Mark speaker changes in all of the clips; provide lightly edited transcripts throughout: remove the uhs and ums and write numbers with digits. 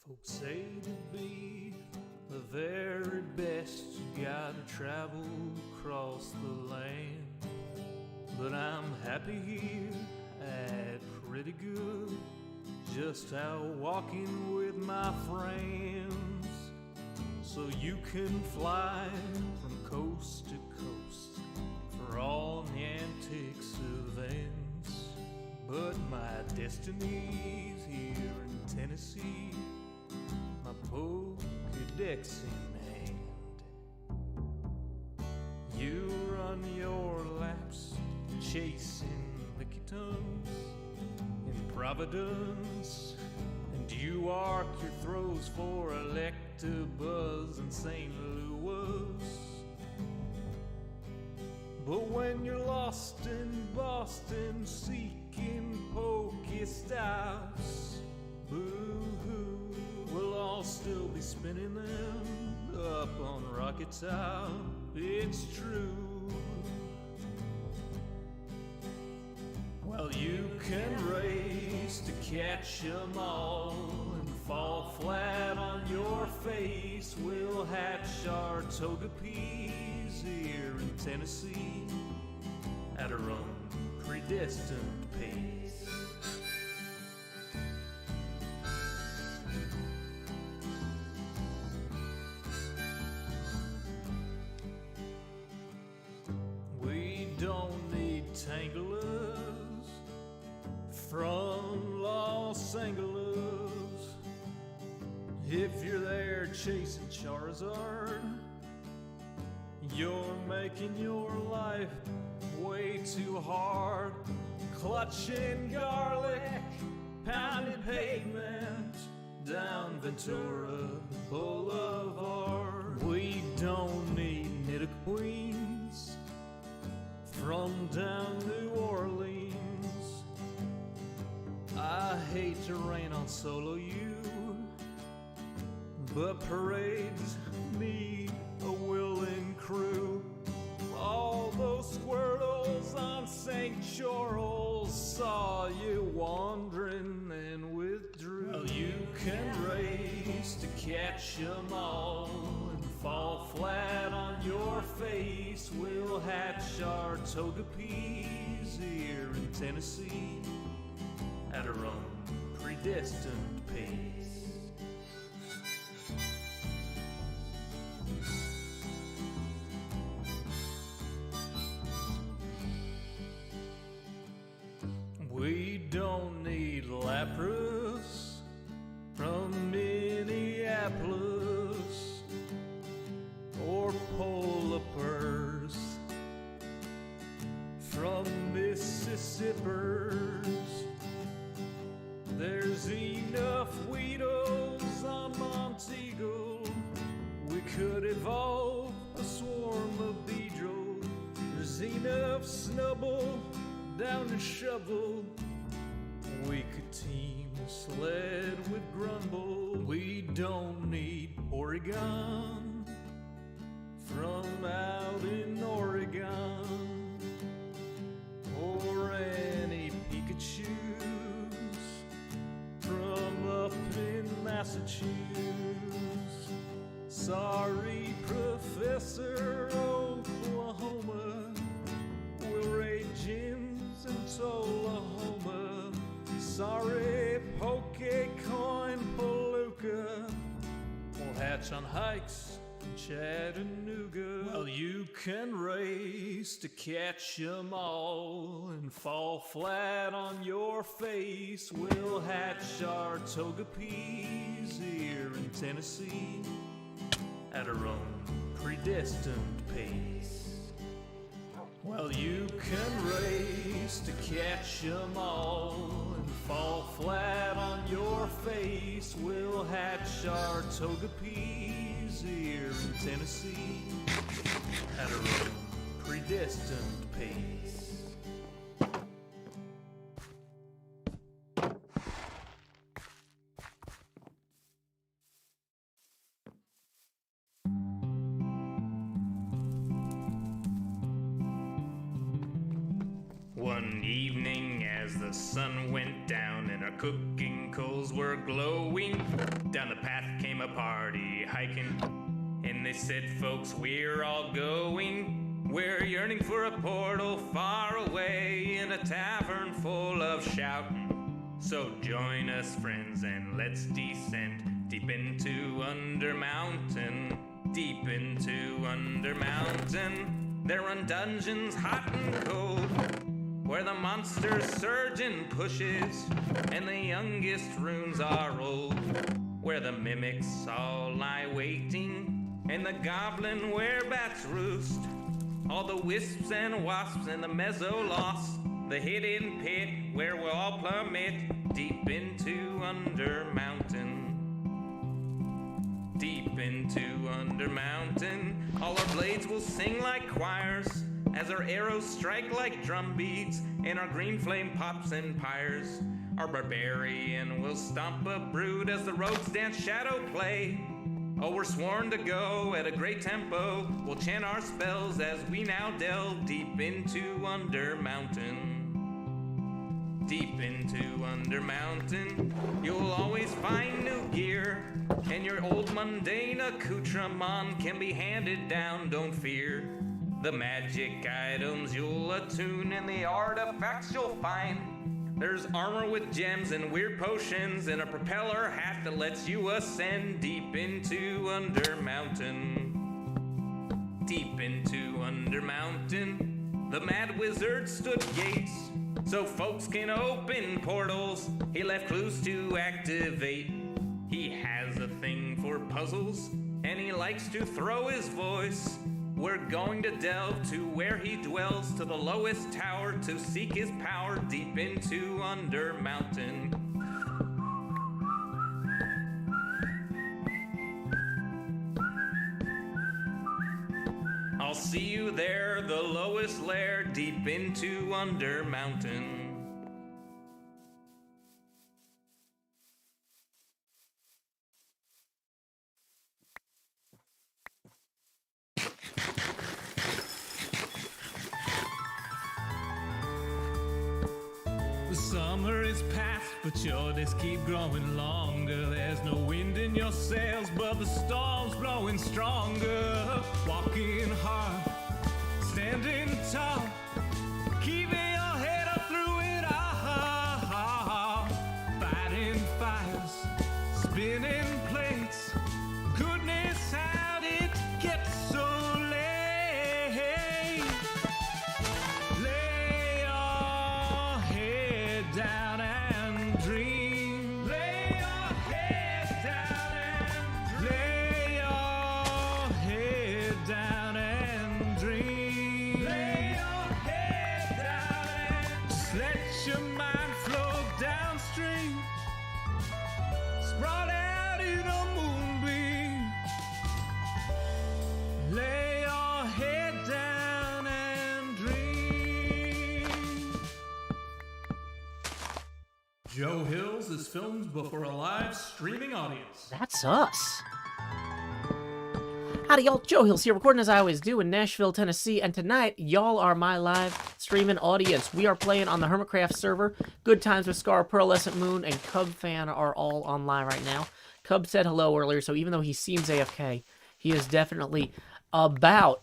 Speaker 1: Folks say to be the very best, you gotta travel across the land. But I'm happy here at pretty good, just out walking with my friends. So you can fly from coast to coast for all the antics of ends. But my destiny's here in Tennessee, my Pokédex in hand. You run your laps chasing lickitung in Providence, and you arc your throws for Electabuzz in St. Louis. But when you're lost in Boston seeking Pokestops, boo-hoo, we'll all still be spinning them up on Rocket Top. It's true. Well, you can race to catch 'em all and fall flat on your face. We'll hatch our Togepi's here in Tennessee at our own predestined pace. We don't need Tanglers from Los Angeles. If you're there chasing Charizard, you're making your life way too hard. Clutching garlic, pounding pavement down Ventura Boulevard. We don't need Nidoqueens from down New Orleans. I hate to rain on solo you, but parades need a willing crew. All those squirtles on St. Charles saw you wandering and withdrew. Well, you can race to catch 'em all and fall flat on your face. We'll hatch our Togepi's here in Tennessee at our own predestined pace. We don't need Lapras from Minneapolis or Polipers from Mississippers. There's enough Weedles on Monteagle, we could evolve a swarm of Beedrill. There's enough Snubbull down to Shovel, we could team a sled with Grumble. We don't need Oregon from out in Oregon, or any Pikachus from up in Massachusetts. Sorry, Professor Oklahoma, we'll raid gyms in Tullahoma. Sorry, Pokecoin Palooka, we'll hatch on hikes in Chattanooga. Well, you can race to catch 'em all and fall flat on your face. We'll hatch our Togepi's here in Tennessee at our own predestined pace. Well, you can race to catch 'em all and fall flat on your face. We'll hatch our Togepi's here in Tennessee at our own predestined pace. One evening
Speaker 2: as the sun went down and our cooking coals were glowing, down the path came a party hiking, and they said, folks, we're all going. We're yearning for a portal far away in a tavern full of shouting. So join us, friends, and let's descend deep into Under Mountain, deep into Under Mountain. There run dungeons hot and cold, where the monsters surge and pushes, and the youngest runes are old, where the mimics all lie waiting, and the goblin werebats roost. All the wisps and wasps and the mezzo lost, the hidden pit where we'll all plummet deep into Under Mountain. Deep into Under Mountain, all our blades will sing like choirs, as our arrows strike like drum beats, and our green flame pops and pyres. Our barbarian will stomp a brood as the rogues dance shadow play. Oh, we're sworn to go at a great tempo. We'll chant our spells as we now delve deep into Under Mountain. Deep into Under Mountain, you'll always find new gear, and your old mundane accoutrement can be handed down, don't fear. The magic items you'll attune and the artifacts you'll find. There's armor with gems and weird potions and a propeller hat that lets you ascend deep into Under Mountain. Deep into Under Mountain, the mad wizard stood gates so folks can open portals. He left clues to activate. He has a thing for puzzles and he likes to throw his voice. We're going to delve to where he dwells, to the lowest tower, to seek his power deep into Under Mountain. I'll see you there, the lowest lair, deep into Under Mountain.
Speaker 1: The summer is past, but your days keep growing longer. There's no wind in your sails, but the storm's blowing stronger. Walking hard, standing tall, keeping your head up through it all. Fighting fires, spinning plates. Goodness, how'd it get so late? Lay your head down and dream. Lay your head down and lay your head down and dream. Lay your head down and just let your mind flow downstream. Spread out in a moonbeam. Lay your head down and dream. Joe Hills is filmed before a live streaming audience.
Speaker 3: That's us. Howdy, y'all. Joe Hills here, recording as I always do in Nashville, Tennessee, and tonight, y'all are my live streaming audience. We are playing on the Hermitcraft server. Good Times with Scar, Pearlescent Moon, and Cub Fan are all online right now. Cub said hello earlier, so even though he seems AFK, he is definitely about,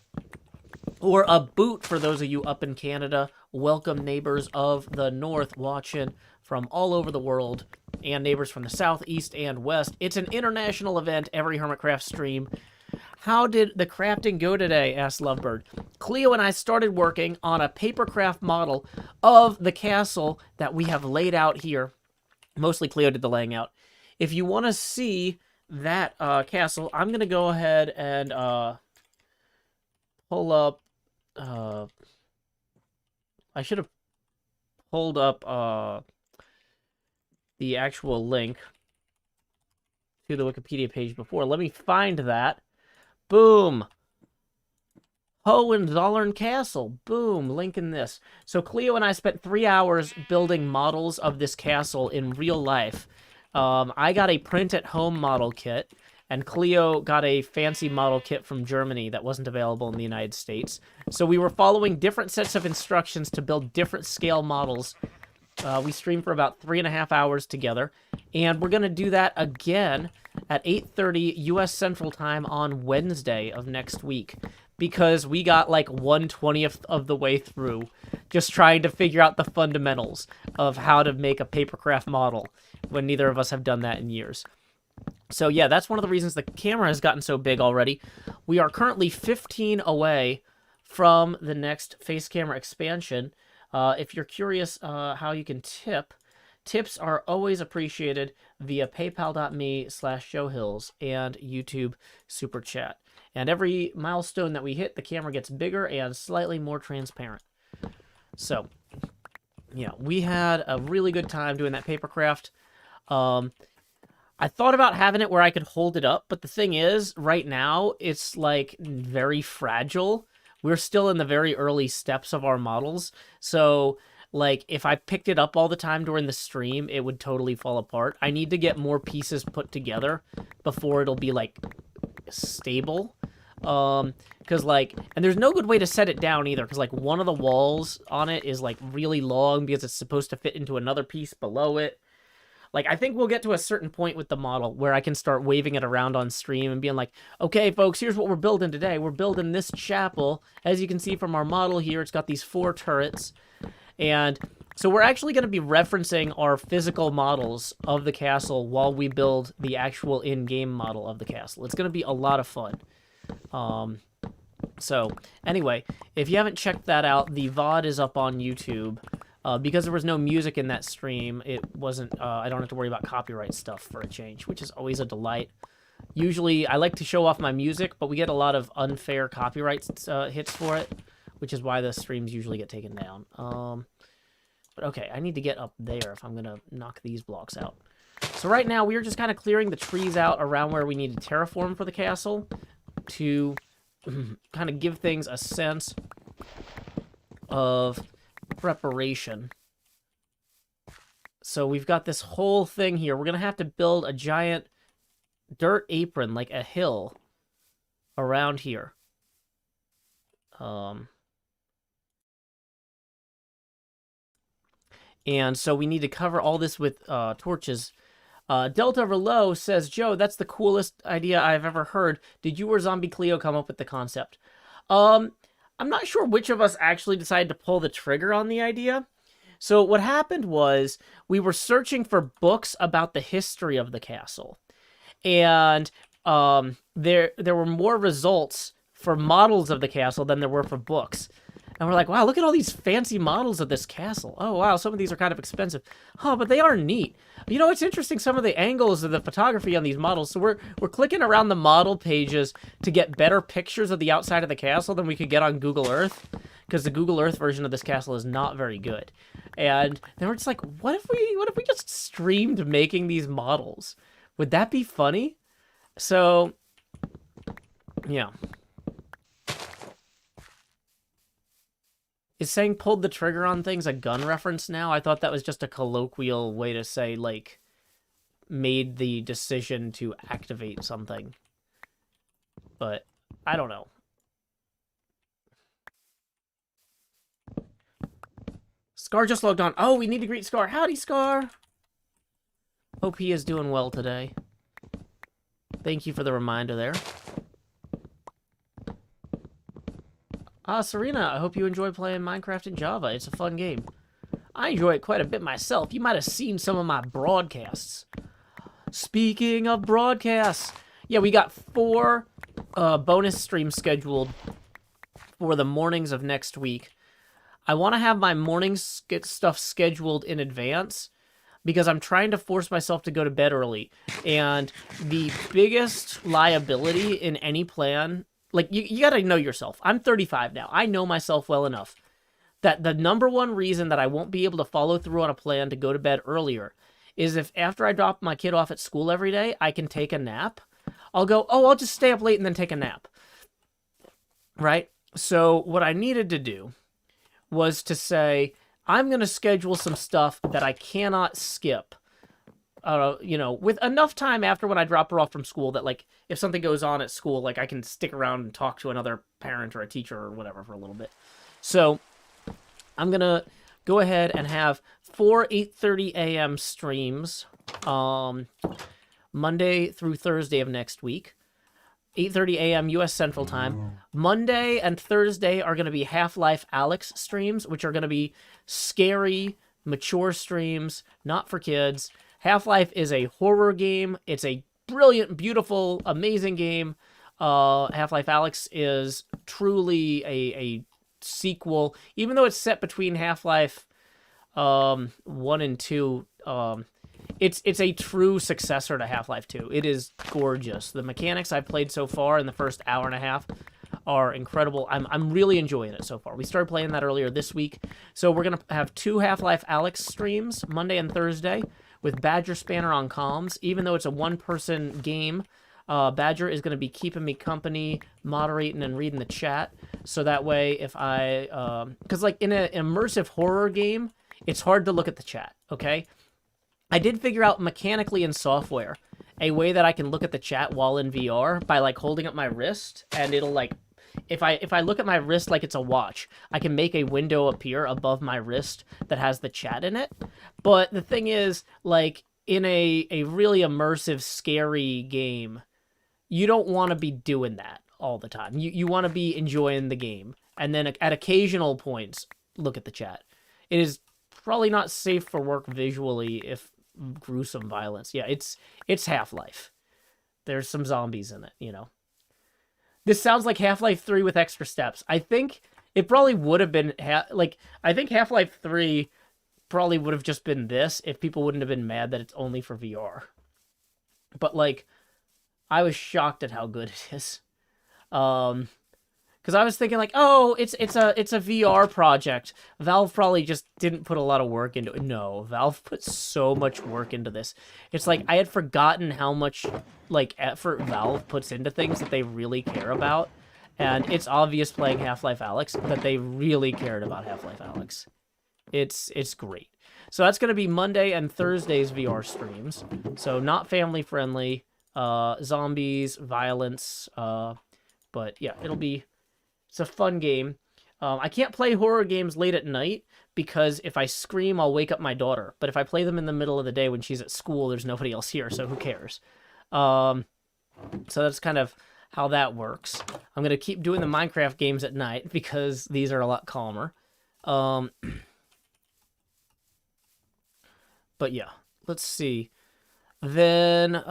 Speaker 3: or a boot for those of you up in Canada. Welcome, neighbors of the North watching from all over the world, and neighbors from the South, East, and West. It's an international event, every Hermitcraft stream. How did the crafting go today? Asked Lovebird. Cleo and I started working on a Papercraft model of the castle that we have laid out here. Mostly Cleo did the laying out. If you want to see that castle, I'm going to go ahead and pull up... I should have pulled up the actual link to the Wikipedia page before. Let me find that. Boom. Hohenzollern Castle. Boom. Link in this. So Cleo and I spent 3 hours building models of this castle in real life. I got a print-at-home model kit, and Cleo got a fancy model kit from Germany that wasn't available in the United States. So we were following different sets of instructions to build different scale models We stream for about 3.5 hours together, and we're going to do that again at 8:30 U.S. Central Time on Wednesday of next week, because we got like 1/20th of the way through just trying to figure out the fundamentals of how to make a Papercraft model when neither of us have done that in years. So yeah, that's one of the reasons the camera has gotten so big already. We are currently 15 away from the next face camera expansion. If you're curious how you can tip, tips are always appreciated via paypal.me/showhills and YouTube Super Chat. And every milestone that we hit, the camera gets bigger and slightly more transparent. So, yeah, we had a really good time doing that Papercraft. I thought about having it where I could hold it up, but the thing is, right now, it's, like, very fragile. We're still in the very early steps of our models, so, like, if I picked it up all the time during the stream, it would totally fall apart. I need to get more pieces put together before it'll be, like, stable. Because, like, and there's no good way to set it down either, because, like, one of the walls on it is, like, really long because it's supposed to fit into another piece below it. Like, I think we'll get to a certain point with the model where I can start waving it around on stream and being like, okay, folks, here's what we're building today. We're building this chapel. As you can see from our model here, it's got these 4 turrets. And so we're actually going to be referencing our physical models of the castle while we build the actual in-game model of the castle. It's going to be a lot of fun. So, anyway, if you haven't checked that out, the VOD is up on YouTube. Because there was no music in that stream, it wasn't, I don't have to worry about copyright stuff for a change, which is always a delight. Usually, I like to show off my music, but we get a lot of unfair copyright hits for it, which is why the streams usually get taken down. But okay, I need to get up there if I'm going to knock these blocks out. So right now, we are just kind of clearing the trees out around where we need to terraform for the castle to kind of give things a sense of preparation. So we've got this whole thing here. We're going to have to build a giant dirt apron, like a hill, around here. And so we need to cover all this with torches. Delta Relow says, Joe, that's the coolest idea I've ever heard. Did you or Zombie Cleo come up with the concept? I'm not sure which of us actually decided to pull the trigger on the idea. So what happened was we were searching for books about the history of the castle. And there were more results for models of the castle than there were for books. And we're like, wow, look at all these fancy models of this castle. Oh, wow, some of these are kind of expensive. Oh, but they are neat. You know, it's interesting, some of the angles of the photography on these models. So we're clicking around the model pages to get better pictures of the outside of the castle than we could get on Google Earth, because the Google Earth version of this castle is not very good. And then we're just like, what if we just streamed making these models? Would that be funny? So, yeah. Is saying pulled the trigger on things a gun reference now? I thought that was just a colloquial way to say, like, made the decision to activate something. But, I don't know. Scar just logged on. Oh, we need to greet Scar. Howdy, Scar! OP is doing well today. Thank you for the reminder there. Serena, I hope you enjoy playing Minecraft in Java. It's a fun game. I enjoy it quite a bit myself. You might have seen some of my broadcasts. Speaking of broadcasts, yeah, we got 4 bonus streams scheduled for the mornings of next week. I want to have my morning stuff scheduled in advance because I'm trying to force myself to go to bed early. And the biggest liability in any plan... Like, you gotta know yourself. I'm 35 now. I know myself well enough that the number one reason that I won't be able to follow through on a plan to go to bed earlier is if after I drop my kid off at school every day, I can take a nap. I'll go, oh, I'll just stay up late and then take a nap. Right? So what I needed to do was to say, I'm going to schedule some stuff that I cannot skip. You know, with enough time after when I drop her off from school that, like, if something goes on at school, like, I can stick around and talk to another parent or a teacher or whatever for a little bit. So, I'm going to go ahead and have 4 8:30 a.m. streams, Monday through Thursday of next week. 8:30 a.m. U.S. Central Time. Monday and Thursday are going to be Half-Life Alyx streams, which are going to be scary, mature streams, not for kids. Half-Life is a horror game. It's a brilliant, beautiful, amazing game. Half-Life Alyx is truly a sequel. Even though it's set between Half-Life 1 and 2, it's a true successor to Half-Life 2. It is gorgeous. The mechanics I've played so far in the first hour and a half are incredible. I'm really enjoying it so far. We started playing that earlier this week. So we're going to have 2 Half-Life Alyx streams, Monday and Thursday, with Badger Spanner on comms. Even though it's a one-person game, Badger is going to be keeping me company, moderating and reading the chat. So that way, if I... Because like in an immersive horror game, it's hard to look at the chat, okay? I did figure out mechanically in software a way that I can look at the chat while in VR by like holding up my wrist, and it'll like, if I look at my wrist like it's a watch, I can make a window appear above my wrist that has the chat in it. But the thing is, like in a really immersive, scary game, you don't want to be doing that all the time. You want to be enjoying the game, and then at occasional points, look at the chat. It is probably not safe for work visually if gruesome violence. Yeah, it's Half-Life. There's some zombies in it, you know. This sounds like Half-Life 3 with extra steps. I think it probably would have been I think Half-Life 3 probably would have just been this if people wouldn't have been mad that it's only for VR. But like, I was shocked at how good it is. Because I was thinking like, oh, it's a VR project. Valve probably just didn't put a lot of work into it. No, Valve put so much work into this. It's like I had forgotten how much like effort Valve puts into things that they really care about, and it's obvious playing Half-Life Alyx that they really cared about Half-Life Alyx. It's great. So that's gonna be Monday and Thursday's VR streams. So not family friendly, zombies, violence, but yeah, it's a fun game. I can't play horror games late at night because if I scream, I'll wake up my daughter. But if I play them in the middle of the day when she's at school, there's nobody else here, so who cares? So that's kind of how that works. I'm going to keep doing the Minecraft games at night because these are a lot calmer. But yeah, let's see. Then,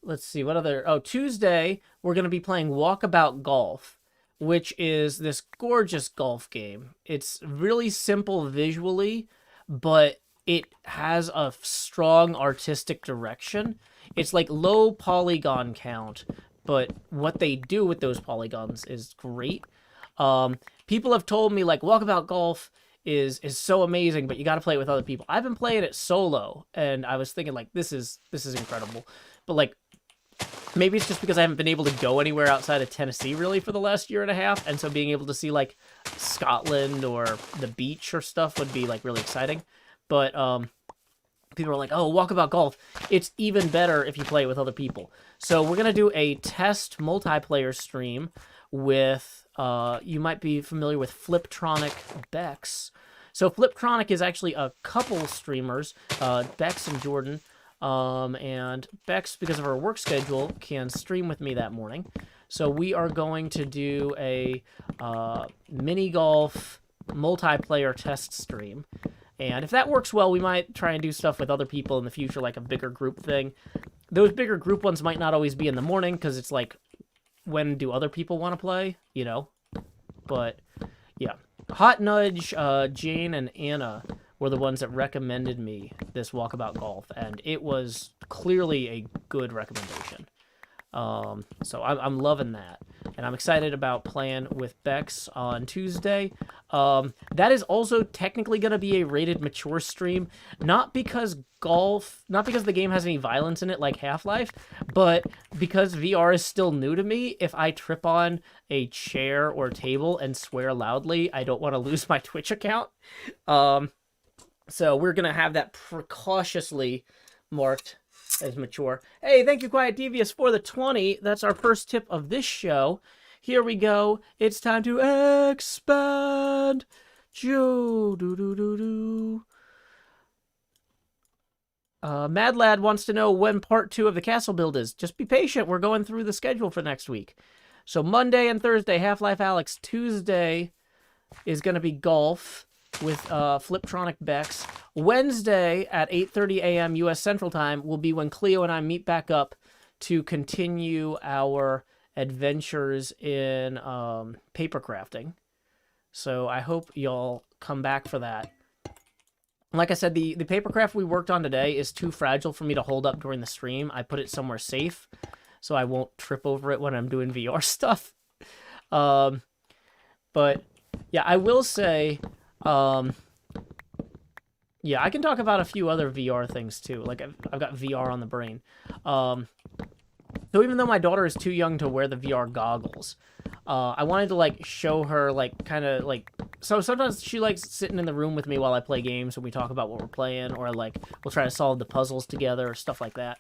Speaker 3: let's see, what other... Oh, Tuesday, we're going to be playing Walkabout Golf, which is this gorgeous golf game. It's really simple visually, but it has a strong artistic direction. It's like low polygon count, but what they do with those polygons is great. People have told me, like, Walkabout Golf is so amazing, but you got to play it with other people. I've been playing it solo, and I was thinking, like, this is incredible. But, like, maybe it's just because I haven't been able to go anywhere outside of Tennessee really for the last year and a half, and so being able to see like Scotland or the beach or stuff would be like really exciting. But people are like, oh, Walkabout Golf, it's even better if you play it with other people. So we're gonna do a test multiplayer stream with you might be familiar with Fliptronic Bex. So Fliptronic is actually a couple streamers, Bex and Jordan. And Bex, because of her work schedule, can stream with me that morning. So we are going to do a mini golf multiplayer test stream. And if that works well, we might try and do stuff with other people in the future, like a bigger group thing. Those bigger group ones might not always be in the morning, because it's like, when do other people want to play, you know? But, yeah. Hot Nudge, Jane, and Anna were the ones that recommended me this Walkabout Golf, and it was clearly a good recommendation. So I'm loving that, and I'm excited about playing with Bex on Tuesday. That is also technically going to be a rated mature stream, not because the game has any violence in it like Half-Life, but because VR is still new to me. If I trip on a chair or table and swear loudly, I don't want to lose my Twitch account. So we're going to have that precautiously marked as mature. Hey, thank you, Quiet Devious, for the 20. That's our first tip of this show. Here we go. It's time to expand. Joe, do do do do. Mad Lad wants to know when part 2 of the castle build is. Just be patient. We're going through the schedule for next week. So Monday and Thursday, Half-Life Alyx. Tuesday is going to be golf with Fliptronic Bex. Wednesday at 8:30 a.m. U.S. Central Time will be when Cleo and I meet back up to continue our adventures in papercrafting. So I hope y'all come back for that. Like I said, the papercraft we worked on today is too fragile for me to hold up during the stream. I put it somewhere safe, so I won't trip over it when I'm doing VR stuff. But, yeah, I will say, yeah, I can talk about a few other VR things, too. Like, I've got VR on the brain. So even though my daughter is too young to wear the VR goggles, I wanted to, like, show her, like, kind of, like... So sometimes she likes sitting in the room with me while I play games and we talk about what we're playing, or, like, we'll try to solve the puzzles together or stuff like that.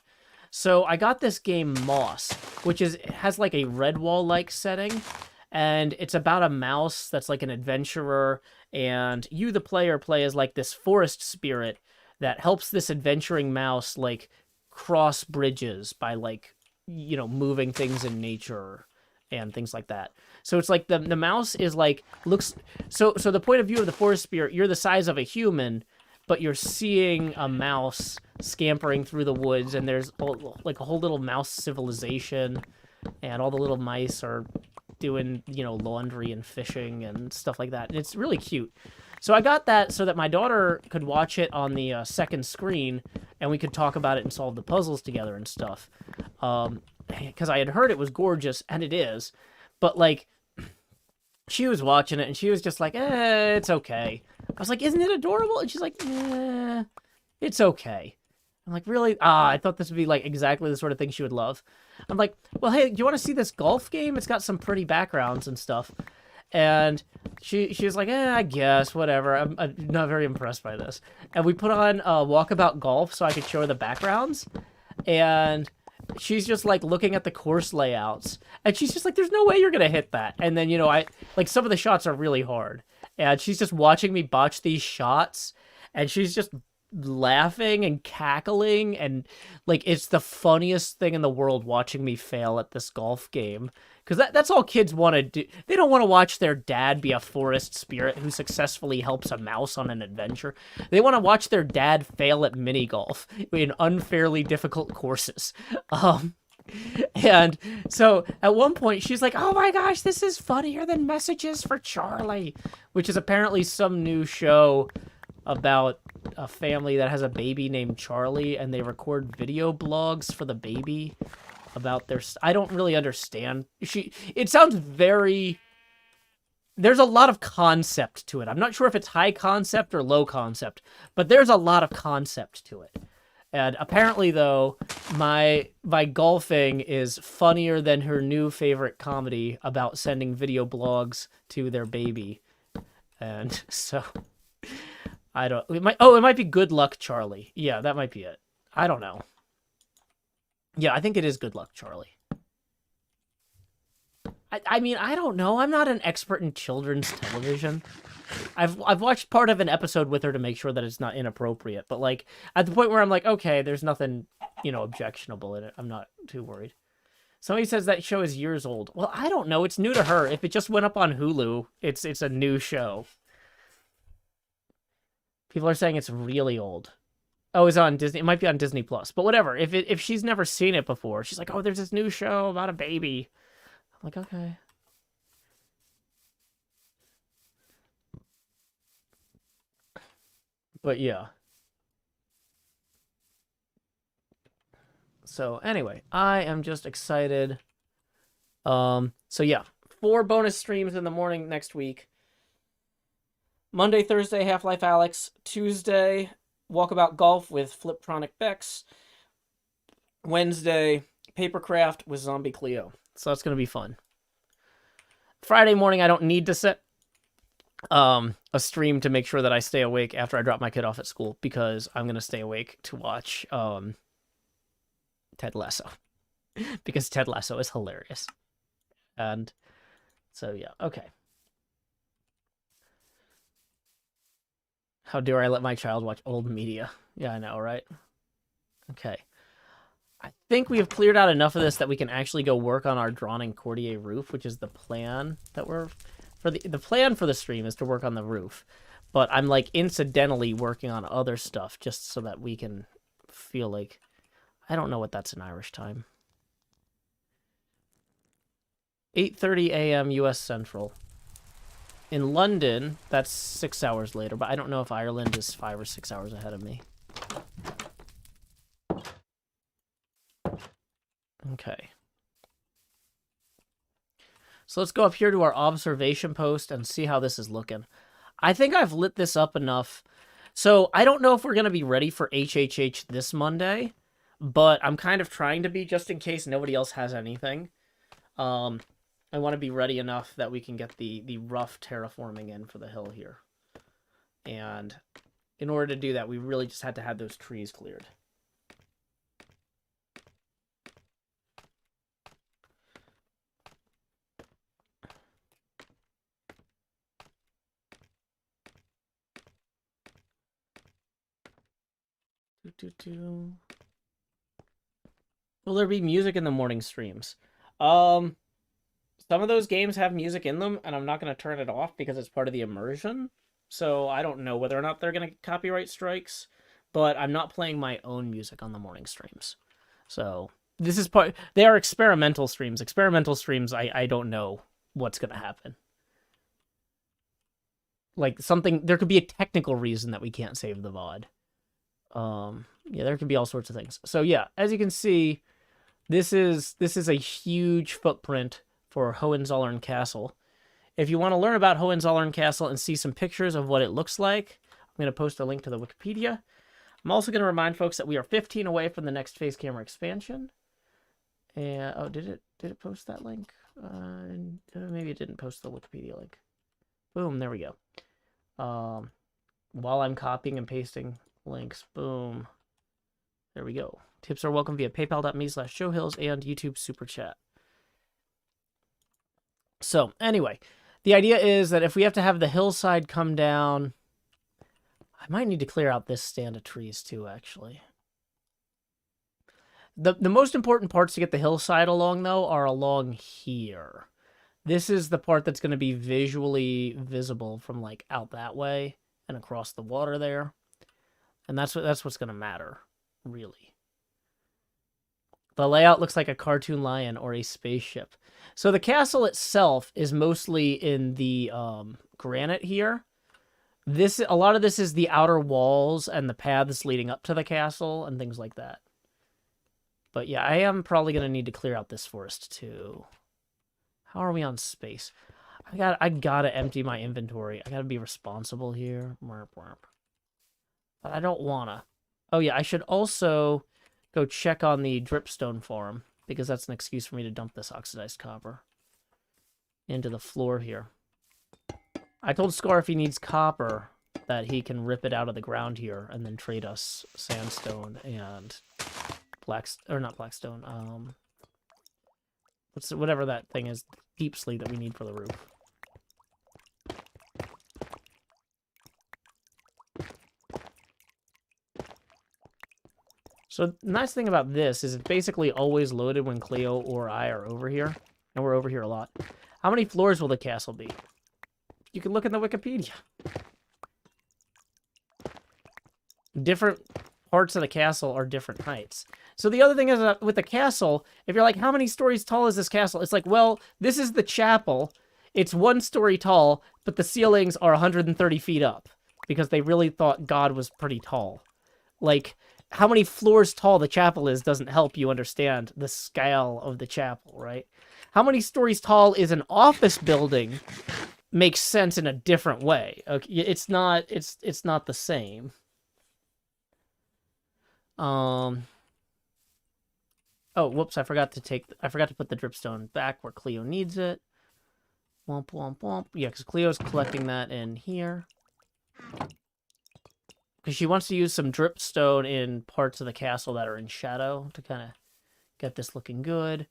Speaker 3: So I got this game Moss, which has, like, a Redwall-like setting, and it's about a mouse that's, like, an adventurer, and you, the player, play as, like, this forest spirit that helps this adventuring mouse, like, cross bridges by, like, you know, moving things in nature and things like that. So it's like the mouse is like, looks, so the point of view of the forest spirit, you're the size of a human, but you're seeing a mouse scampering through the woods, and there's like a whole little mouse civilization, and all the little mice are doing, you know, laundry and fishing and stuff like that. And it's really cute. So I got that so that my daughter could watch it on the second screen, and we could talk about it and solve the puzzles together and stuff. Because I had heard it was gorgeous, and it is. But, like, she was watching it, and she was just like, it's okay. I was like, isn't it adorable? And she's like, it's okay. I'm like, really? I thought this would be, like, exactly the sort of thing she would love. I'm like, well, hey, do you want to see this golf game? It's got some pretty backgrounds and stuff. And she was like, I guess, whatever. I'm not very impressed by this. And we put on Walkabout Golf so I could show her the backgrounds. And she's just, like, looking at the course layouts. And she's just like, there's no way you're going to hit that. And then, you know, like, some of the shots are really hard. And she's just watching me botch these shots. And she's just laughing and cackling. And, like, it's the funniest thing in the world watching me fail at this golf game. Because that's all kids want to do. They don't want to watch their dad be a forest spirit who successfully helps a mouse on an adventure. They want to watch their dad fail at mini golf in unfairly difficult courses. And so at one point she's like, oh my gosh, this is funnier than Messages for Charlie, which is apparently some new show about a family that has a baby named Charlie, and they record video blogs for the baby about their... I don't really understand. It sounds very... There's a lot of concept to it. I'm not sure if it's high concept or low concept, but there's a lot of concept to it. And apparently, though, my golfing is funnier than her new favorite comedy about sending video blogs to their baby. And so... I don't... it might be Good Luck Charlie. Yeah, that might be it. I don't know. Yeah, I think it is Good Luck Charlie. I mean, I don't know. I'm not an expert in children's television. I've watched part of an episode with her to make sure that it's not inappropriate. But, like, at the point where I'm like, okay, there's nothing, you know, objectionable in it, I'm not too worried. Somebody says that show is years old. Well, I don't know. It's new to her. If it just went up on Hulu, it's a new show. People are saying it's really old. Oh, it's on Disney. It might be on Disney Plus, but whatever. If she's never seen it before, she's like, "Oh, there's this new show about a baby." I'm like, okay. But yeah. So anyway, I am just excited. So yeah, 4 bonus streams in the morning next week. Monday, Thursday, Half-Life Alyx. Tuesday, Walkabout Golf with Fliptronic Bex. Wednesday, Papercraft with Zombie Cleo. So that's going to be fun. Friday morning, I don't need to set a stream to make sure that I stay awake after I drop my kid off at school, because I'm going to stay awake to watch Ted Lasso. Because Ted Lasso is hilarious. And So, yeah, okay. How dare I let my child watch old media? Yeah, I know, right? Okay. I think we have cleared out enough of this that we can actually go work on our Drawing Courtier roof, which is the plan that we're... The plan for the stream is to work on the roof. But I'm, like, incidentally working on other stuff just so that we can feel like... I don't know what that's in Irish time. 8:30 a.m. U.S. Central. In London, that's 6 hours later, but I don't know if Ireland is 5 or 6 hours ahead of me. Okay. So let's go up here to our observation post and see how this is looking. I think I've lit this up enough. So I don't know if we're going to be ready for HHH this Monday, but I'm kind of trying to be just in case nobody else has anything. I want to be ready enough that we can get the rough terraforming in for the hill here. And in order to do that, we really just had to have those trees cleared. Will there be music in the morning streams? Some of those games have music in them, and I'm not going to turn it off because it's part of the immersion. So I don't know whether or not they're going to copyright strikes, but I'm not playing my own music on the morning streams. So this is part... They are experimental streams. Experimental streams, I don't know what's going to happen. Like, something... There could be a technical reason that we can't save the VOD. Yeah, there could be all sorts of things. So yeah, as you can see, this is a huge footprint for Hohenzollern Castle. If you want to learn about Hohenzollern Castle and see some pictures of what it looks like, I'm going to post a link to the Wikipedia. I'm also going to remind folks that we are 15 away from the next face camera expansion. And oh, did it post that link? Maybe it didn't post the Wikipedia link. Boom, there we go. While I'm copying and pasting links, boom. There we go. Tips are welcome via paypal.me/showhills and YouTube Super Chat. So, anyway, the idea is that if we have to have the hillside come down... I might need to clear out this stand of trees, too, actually. The most important parts to get the hillside along, though, are along here. This is the part that's going to be visually visible from, like, out that way and across the water there. And that's what's going to matter, really. The layout looks like a cartoon lion or a spaceship. So the castle itself is mostly in the granite here. A lot of this is the outer walls and the paths leading up to the castle and things like that. But yeah, I am probably going to need to clear out this forest too. How are we on space? I gotta empty my inventory. I gotta be responsible here. But I don't wanna. Oh yeah, I should also go check on the dripstone farm, because that's an excuse for me to dump this oxidized copper into the floor here. I told Scar if he needs copper that he can rip it out of the ground here and then trade us sandstone and not blackstone, whatever that thing is, deep sleeve that we need for the roof. So the nice thing about this is it's basically always loaded when Cleo or I are over here. And we're over here a lot. How many floors will the castle be? You can look in the Wikipedia. Different parts of the castle are different heights. So the other thing is that with the castle, if you're like, how many stories tall is this castle? It's like, well, this is the chapel. It's 1 story tall, but the ceilings are 130 feet up. Because they really thought God was pretty tall. Like... How many floors tall the chapel is doesn't help you understand the scale of the chapel, right? How many stories tall is an office building makes sense in a different way. Okay, it's not the same. Oh, whoops, I forgot to put the dripstone back where Cleo needs it. Womp womp womp. Yeah, because Cleo's collecting that in here. Because she wants to use some dripstone in parts of the castle that are in shadow to kind of get this looking good.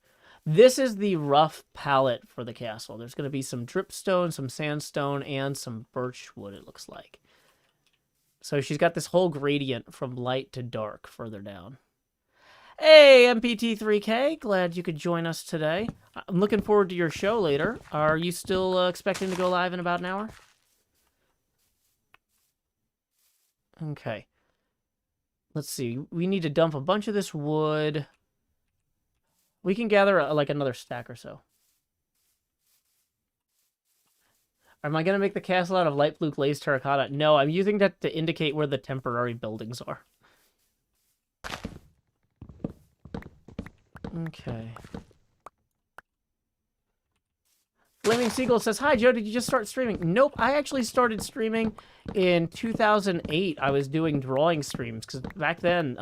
Speaker 3: This is the rough palette for the castle. There's going to be some dripstone, some sandstone, and some birch wood, it looks like. So she's got this whole gradient from light to dark further down. Hey, MPT3K, glad you could join us today. I'm looking forward to your show later. Are you still expecting to go live in about an hour? Okay. Let's see. We need to dump a bunch of this wood. We can gather like another stack or so. Am I going to make the castle out of light blue glazed terracotta? No, I'm using that to indicate where the temporary buildings are. Okay. Flaming Seagull says, hi, Joe, did you just start streaming? Nope, I actually started streaming in 2008. I was doing drawing streams, because back then,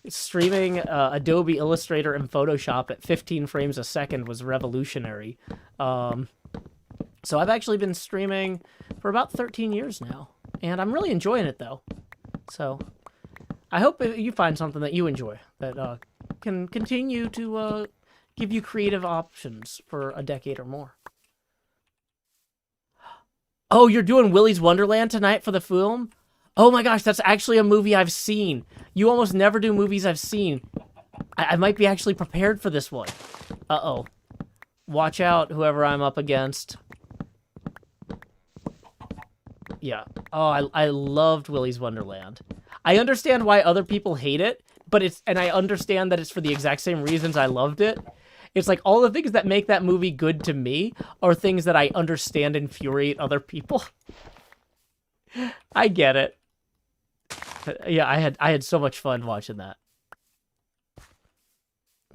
Speaker 3: streaming Adobe Illustrator and Photoshop at 15 frames a second was revolutionary. So I've actually been streaming for about 13 years now, and I'm really enjoying it, though. So I hope you find something that you enjoy, that can continue to give you creative options for a decade or more. Oh, you're doing Willy's Wonderland tonight for the film? Oh my gosh, that's actually a movie I've seen. You almost never do movies I've seen. I might be actually prepared for this one. Uh-oh. Watch out, whoever I'm up against. Yeah. Oh, I loved Willy's Wonderland. I understand why other people hate it, but and I understand that it's for the exact same reasons I loved it. It's like all the things that make that movie good to me are things that I understand infuriate other people. I get it. Yeah, I had so much fun watching that.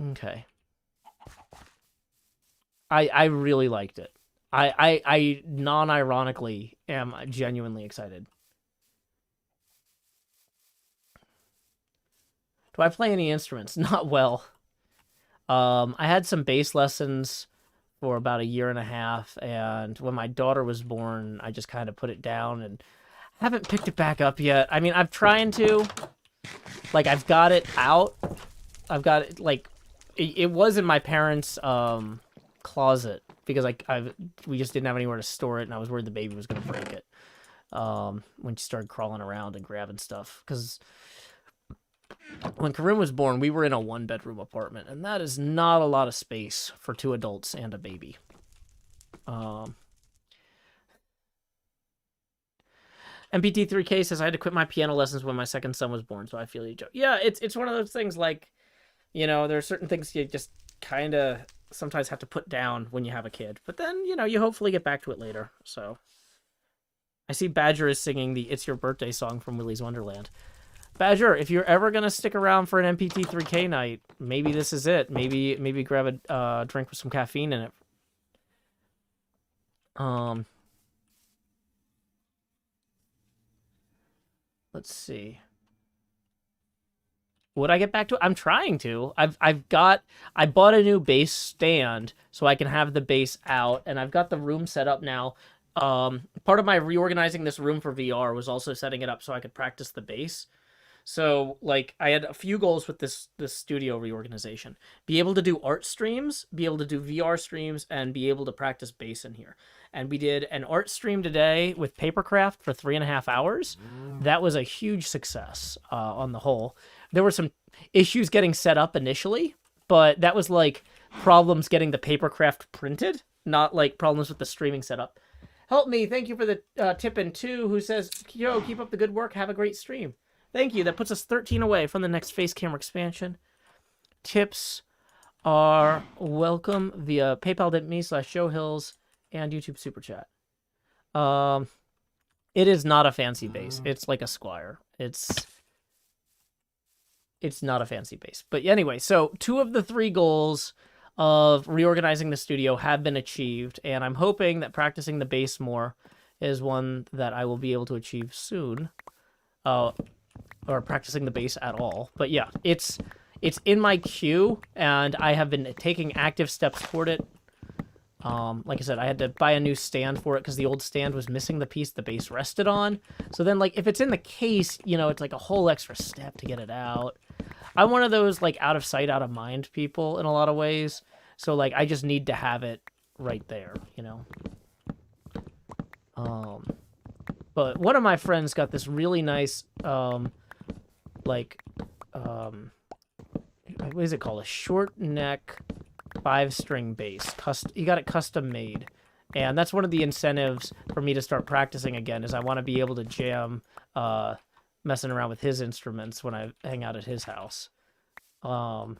Speaker 3: Okay. I really liked it. I non-ironically am genuinely excited. Do I play any instruments? Not well. I had some bass lessons for about a year and a half, and when my daughter was born, I just kind of put it down and haven't picked it back up yet. I mean, I'm trying to. Like, I've got it out. I've got it, like, it was in my parents' closet because we just didn't have anywhere to store it, and I was worried the baby was going to break it when she started crawling around and grabbing stuff. Because when Karim was born, we were in a one-bedroom apartment, and that is not a lot of space for 2 adults and a baby. MPT3K says, I had to quit my piano lessons when my second son was born, so I feel you, Joe. Yeah, it's one of those things, like, you know, there are certain things you just kind of sometimes have to put down when you have a kid. But then, you know, you hopefully get back to it later, so. I see Badger is singing the It's Your Birthday song from Willy's Wonderland. Badger, if you're ever going to stick around for an MPT3K night, maybe this is it. Maybe grab a drink with some caffeine in it. Let's see. Would I get back to it? I'm trying to. I bought a new bass stand so I can have the bass out, and I've got the room set up now. Part of my reorganizing this room for VR was also setting it up so I could practice the bass. So, like, I had a few goals with this studio reorganization. Be able to do art streams, be able to do VR streams, and be able to practice bass in here. And we did an art stream today with Papercraft for 3.5 hours. That was a huge success on the whole. There were some issues getting set up initially, but that was, like, problems getting the Papercraft printed, not, like, problems with the streaming setup. Help me, thank you for the tip in 2, who says, yo, keep up the good work, have a great stream. Thank you. That puts us 13 away from the next face camera expansion. Tips are welcome via paypal.me/showhills and YouTube Super Chat. It is not a fancy bass. It's like a Squire. It's not a fancy bass. But anyway, so 2 of the 3 goals of reorganizing the studio have been achieved, and I'm hoping that practicing the bass more is one that I will be able to achieve soon. Or practicing the bass at all. But yeah, it's in my queue, and I have been taking active steps toward it. Like I said, I had to buy a new stand for it because the old stand was missing the piece the bass rested on. So then, like, if it's in the case, you know, it's like a whole extra step to get it out. I'm one of those, like, out of sight, out of mind people in a lot of ways. So like I just need to have it right there, you know. But one of my friends got this really nice what is it called? A short neck 5-string bass. He got it custom made. And that's one of the incentives for me to start practicing again, is I want to be able to jam messing around with his instruments when I hang out at his house. And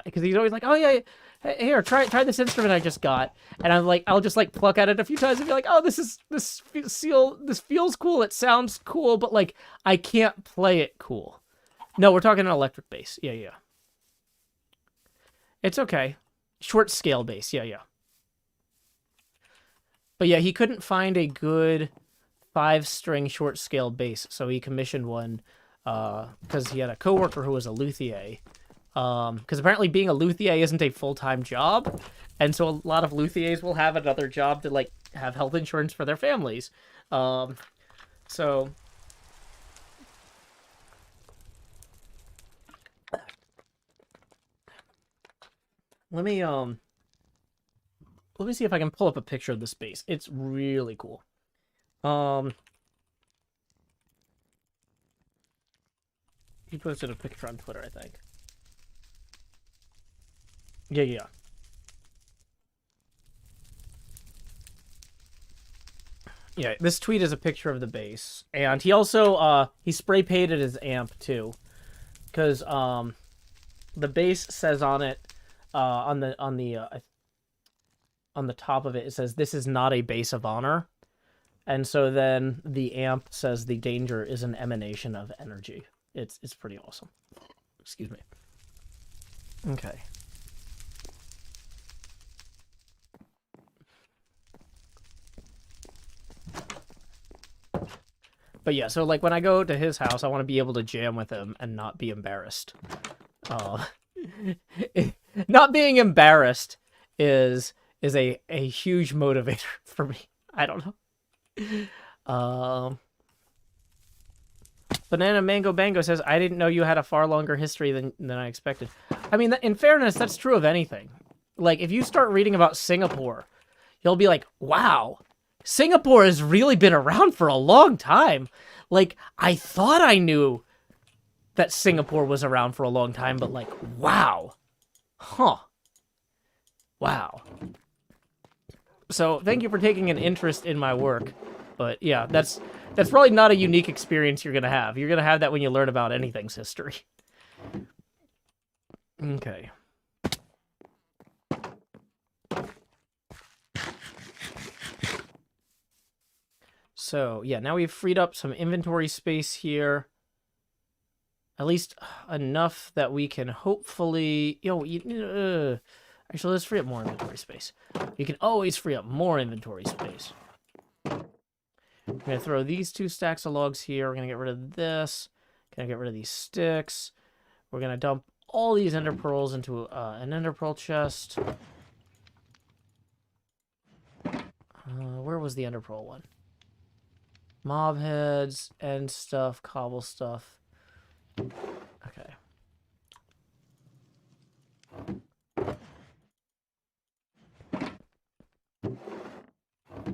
Speaker 3: because he's always like, oh yeah, hey, here, try this instrument I just got, and I'm like, I'll just like pluck at it a few times and be like, oh, this feels cool, it sounds cool, but like I can't play it cool. No, we're talking an electric bass. Yeah. It's okay. Short scale bass. Yeah. But yeah, he couldn't find a good 5-string short scale bass, so he commissioned one because he had a coworker who was a luthier. Because apparently being a luthier isn't a full-time job, and so a lot of luthiers will have another job to like have health insurance for their families. So let me see if I can pull up a picture of the space. It's really cool. He posted a picture on Twitter, I think. Yeah. Yeah, this tweet is a picture of the bass. And he also, he spray painted his amp, too. Because, the bass says on it, on the top of it, it says, "This is not a bass of honor." And so then the amp says the danger is an emanation of energy. It's pretty awesome. Excuse me. Okay. But yeah, so like when I go to his house, I want to be able to jam with him and not be embarrassed. Not being embarrassed is a huge motivator for me. I don't know. Banana Mango Bango says, I didn't know you had a far longer history than I expected. I mean, in fairness, that's true of anything. Like, if you start reading about Singapore, you'll be like, wow, Singapore has really been around for a long time. Like, I thought I knew that Singapore was around for a long time, but like, wow. Huh. Wow. So, thank you for taking an interest in my work. But yeah, that's probably not a unique experience you're going to have. You're going to have that when you learn about anything's history. Okay. So, yeah, now we've freed up some inventory space here. At least enough that we can hopefully... actually, let's free up more inventory space. You can always free up more inventory space. I'm going to throw these 2 stacks of logs here. We're going to get rid of this. Going to get rid of these sticks. We're going to dump all these ender pearls into an ender pearl chest. Where was the ender pearl one? Mob heads, end stuff, cobble stuff. Okay.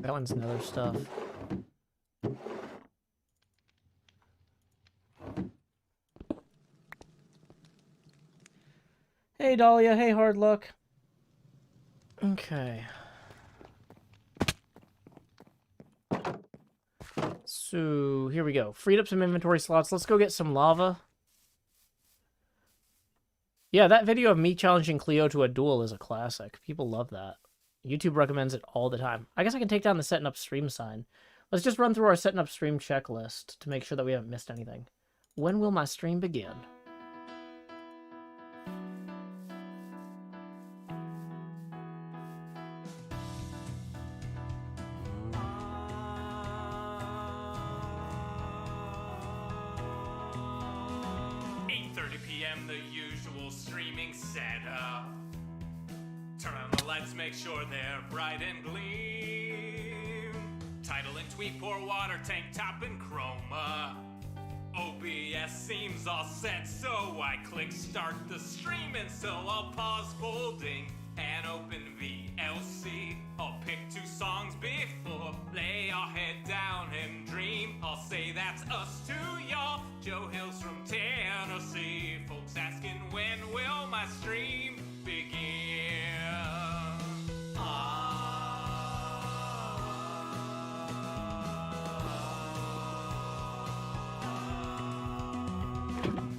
Speaker 3: That one's nether stuff. Hey, Dahlia. Hey, Hard Luck. Okay. So, here we go. Freed up some inventory slots. Let's go get some lava. Yeah, that video of me challenging Cleo to a duel is a classic. People love that. YouTube recommends it all the time. I guess I can take down the setting up stream sign. Let's just run through our setting up stream checklist to make sure that we haven't missed anything. When will my stream begin?
Speaker 1: The usual streaming setup. Turn on the lights, make sure they're bright and gleam. Title and tweet, pour water, tank top and chroma. OBS seems all set, so I click start the stream, and so I'll pause folding and open VLC. I'll pick 2 songs before, lay your head down and dream. I'll say that's us to y'all, Joe Hills from Tennessee. Folks asking when will my stream begin?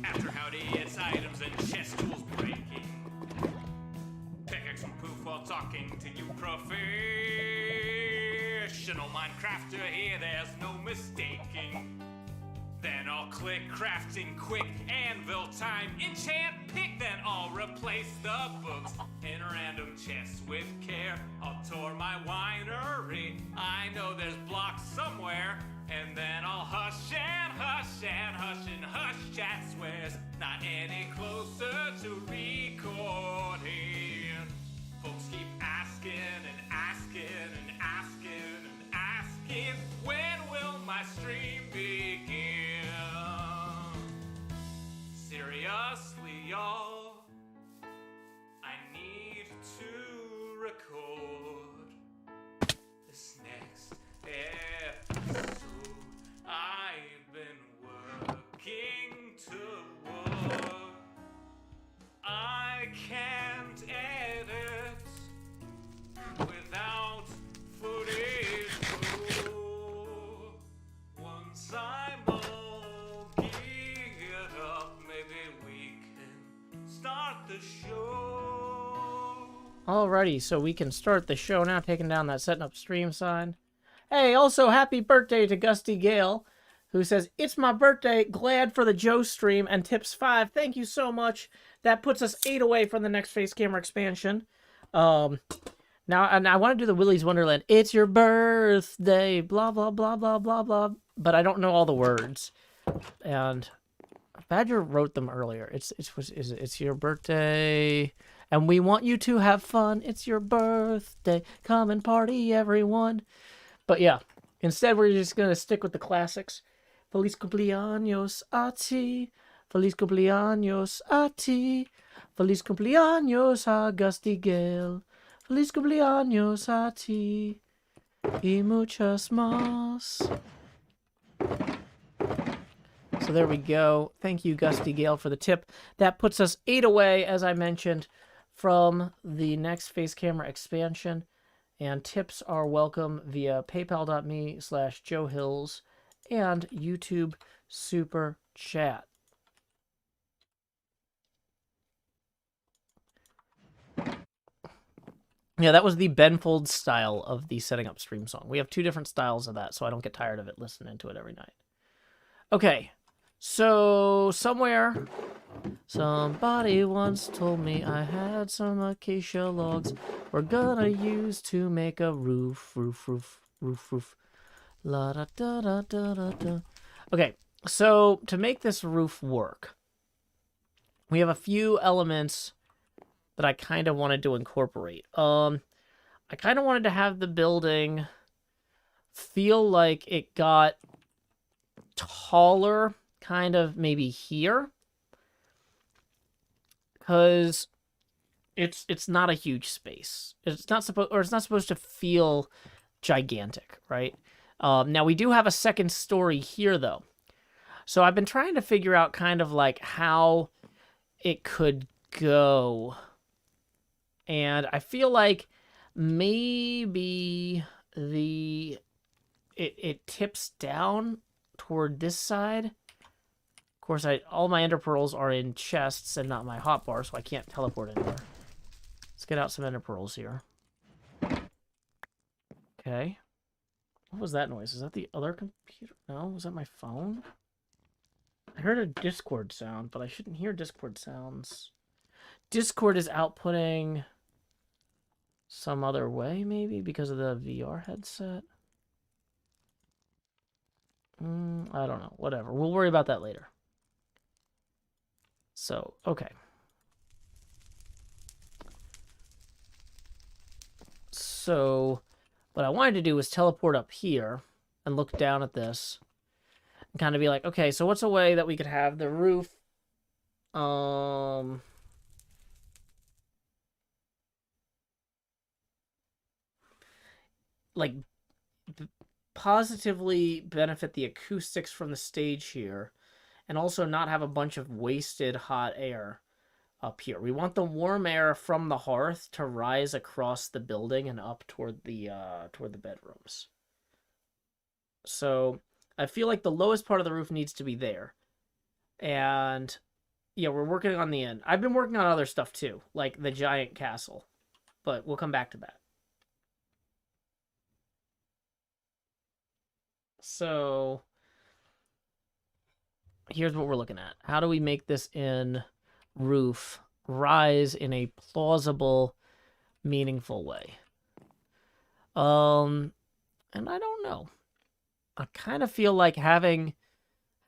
Speaker 1: After howdy, it's items and chest tools breaking. Pickaxe and poof while talking to you professional Minecrafter here, there's no mistaking. Then I'll click crafting quick, anvil time, enchant pick, then I'll replace the books in random chests with care. I'll tour my winery, I know there's blocks somewhere, and then I'll hush and hush and hush and hush chat swears, not any closer to recording. Folks keep asking and asking and asking and asking, when will my stream begin? Seriously, y'all, I need to record this next episode. I've been working toward. I can't edit without footage. Once I'm all geared up, maybe we can start the show.
Speaker 3: Alrighty, so we can start the show now, taking down that setting up stream sign. Hey, also happy birthday to Gusty Gale, who says, it's my birthday, glad for the Joe stream, and tips 5. Thank you so much. That puts us 8 away from the next face camera expansion. Now, and I want to do the Willy's Wonderland. It's your birthday, blah, blah, blah, blah, blah, blah. But I don't know all the words. And Badger wrote them earlier. It's your birthday, and we want you to have fun. It's your birthday. Come and party, everyone. But yeah, instead we're just going to stick with the classics. Feliz cumpleaños a ti. Feliz cumpleaños a ti. Feliz cumpleaños a Gusty Gale. Feliz cumpleaños a ti. Y muchas más. So there we go. Thank you, Gusty Gale, for the tip. That puts us 8 away, as I mentioned, from the next face camera expansion. And tips are welcome via paypal.me/JoeHills and YouTube Super Chat. Yeah, that was the Ben Folds style of the setting up stream song. We have 2 different styles of that, so I don't get tired of it listening to it every night. Okay, so somewhere, somebody once told me I had some acacia logs we're gonna use to make a roof. La da da da da da da. Okay, so to make this roof work, we have a few elements that I kind of wanted to incorporate. I kind of wanted to have the building feel like it got taller, kind of maybe here, because it's not a huge space. It's not supposed to feel gigantic, right? Now we do have a second story here though, so I've been trying to figure out kind of like how it could go. And I feel like maybe it tips down toward this side. Of course, all my ender pearls are in chests and not my hotbar, so I can't teleport anywhere. Let's get out some ender pearls here. Okay. What was that noise? Is that the other computer? No, was that my phone? I heard a Discord sound, but I shouldn't hear Discord sounds. Discord is outputting some other way, maybe, because of the VR headset. I don't know. Whatever. We'll worry about that later. So, okay. So, what I wanted to do was teleport up here and look down at this and kind of be like, okay, so what's a way that we could have the roof like positively benefit the acoustics from the stage here, and also not have a bunch of wasted hot air up here. We want the warm air from the hearth to rise across the building and up toward the bedrooms. So I feel like the lowest part of the roof needs to be there. And yeah, we're working on the end. I've been working on other stuff too, like the giant castle, but we'll come back to that. So here's what we're looking at. How do we make this in roof rise in a plausible, meaningful way? And I don't know. I kind of feel like having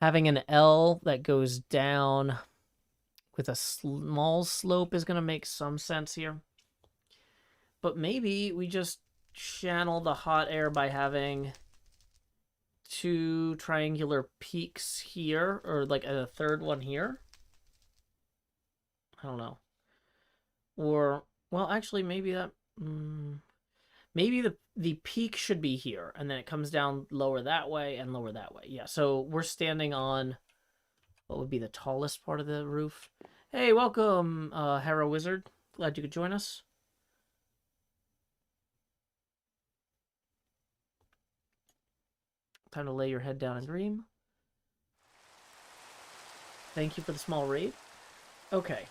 Speaker 3: an L that goes down with a small slope is going to make some sense here. But maybe we just channel the hot air by having 2 triangular peaks here, or like a third one here. I don't know. Or, well, actually, maybe that... maybe the peak should be here, and then it comes down lower that way and lower that way. Yeah, so we're standing on what would be the tallest part of the roof. Hey, welcome, Hera Wizard. Glad you could join us. Time to lay your head down and dream. Thank you for the small raid. Okay.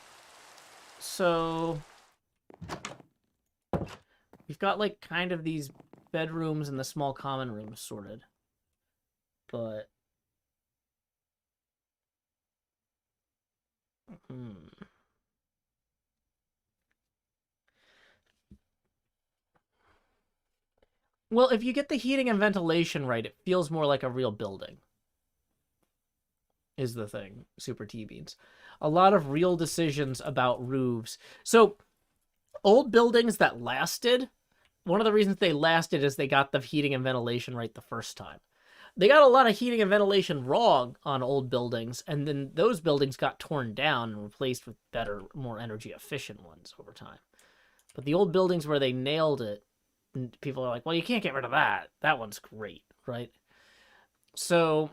Speaker 3: So we've got like kind of these bedrooms and the small common rooms sorted. But well, if you get the heating and ventilation right, it feels more like a real building. Is the thing, Super T-Beans. A lot of real decisions about roofs. So, old buildings that lasted, one of the reasons they lasted is they got the heating and ventilation right the first time. They got a lot of heating and ventilation wrong on old buildings, and then those buildings got torn down and replaced with better, more energy-efficient ones over time. But the old buildings where they nailed it, and people are like, well, you can't get rid of that. That one's great, right? So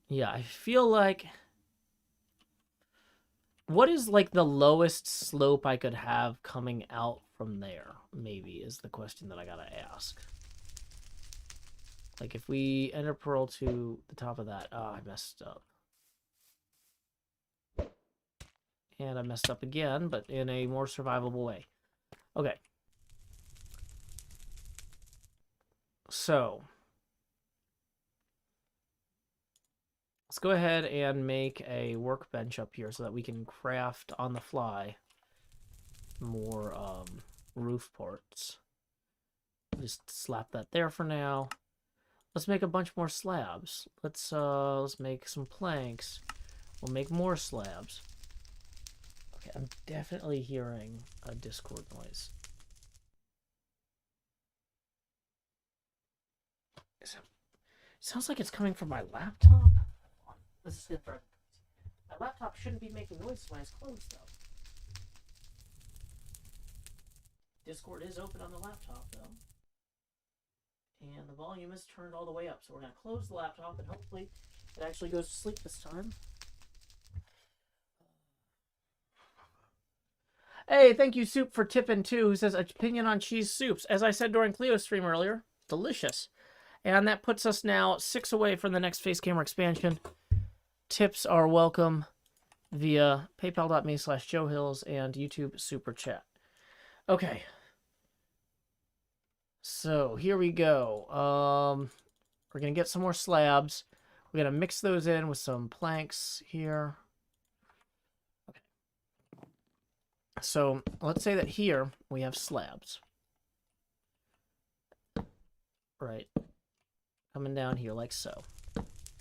Speaker 3: yeah, I feel like... what is, like, the lowest slope I could have coming out from there, maybe, is the question that I gotta ask. Like, if we enter pearl to the top of that... oh, I messed up. And I messed up again, but in a more survivable way. Okay. So let's go ahead and make a workbench up here so that we can craft on the fly more roof parts. Just slap that there for now. Let's make a bunch more slabs. Let's make some planks. We'll make more slabs. Okay, I'm definitely hearing a Discord noise. Sounds like it's coming from my laptop. This is different. My laptop shouldn't be making noise when it's closed, though. Discord is open on the laptop, though. And the volume is turned all the way up. So we're going to close the laptop, and hopefully it actually goes to sleep this time. Hey, thank you, Soup, for tipping, too, who says, opinion on cheese soups. As I said during Cleo's stream earlier, delicious. And that puts us now 6 away from the next face camera expansion. Tips are welcome via paypal.me/JoeHills and YouTube Super Chat. Okay. So, here we go. We're going to get some more slabs. We're going to mix those in with some planks here. Okay. So, let's say that here we have slabs. Right. Coming down here like so.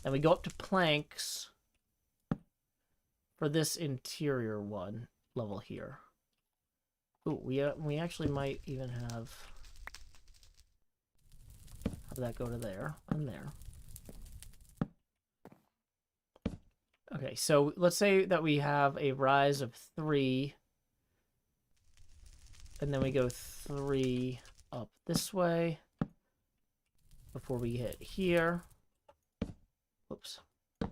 Speaker 3: Then we go up to planks for this interior one level here. Ooh, we actually might even have that go to there and there. Okay, so let's say that we have a rise of 3 and then we go 3 up this way before we hit here. Whoops. Then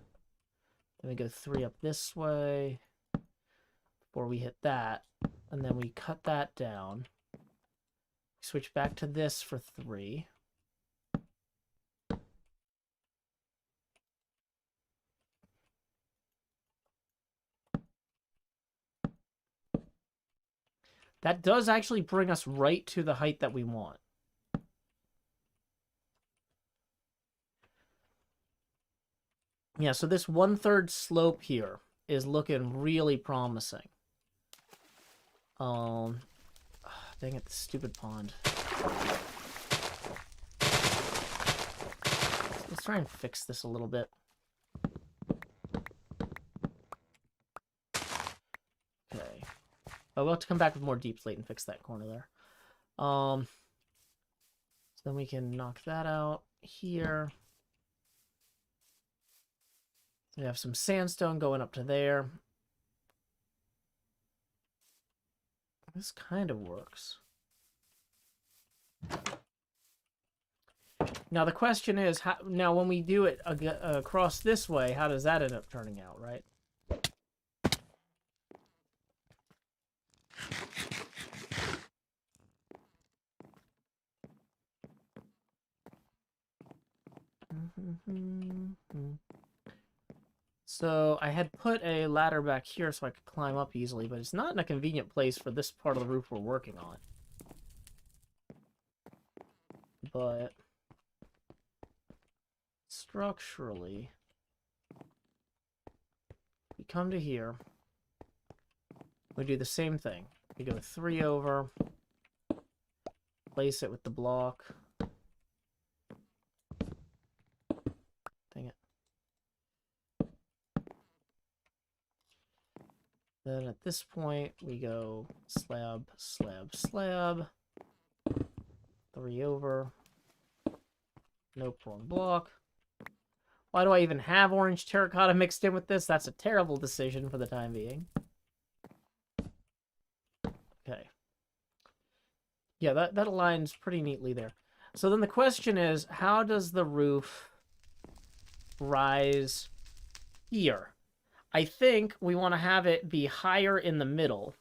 Speaker 3: we go 3 up this way before we hit that, and then we cut that down. Switch back to this for 3. That does actually bring us right to the height that we want. Yeah, so this 1/3 slope here is looking really promising. Dang it, the stupid pond. Let's try and fix this a little bit. Okay. Oh, we'll have to come back with more deep slate and fix that corner there. So then we can knock that out here. We have some sandstone going up to there. This kind of works. Now the question is, now when we do it across this way, how does that end up turning out, right? So I had put a ladder back here so I could climb up easily, but it's not in a convenient place for this part of the roof we're working on. But structurally, we come to here, we do the same thing. We go 3 over, place it with the block. Dang it. Then at this point, we go slab, slab, slab. 3 over. Nope, wrong block. Why do I even have orange terracotta mixed in with this? That's a terrible decision for the time being. Okay. Yeah, that aligns pretty neatly there. So then the question is, how does the roof rise here? I think we want to have it be higher in the middle.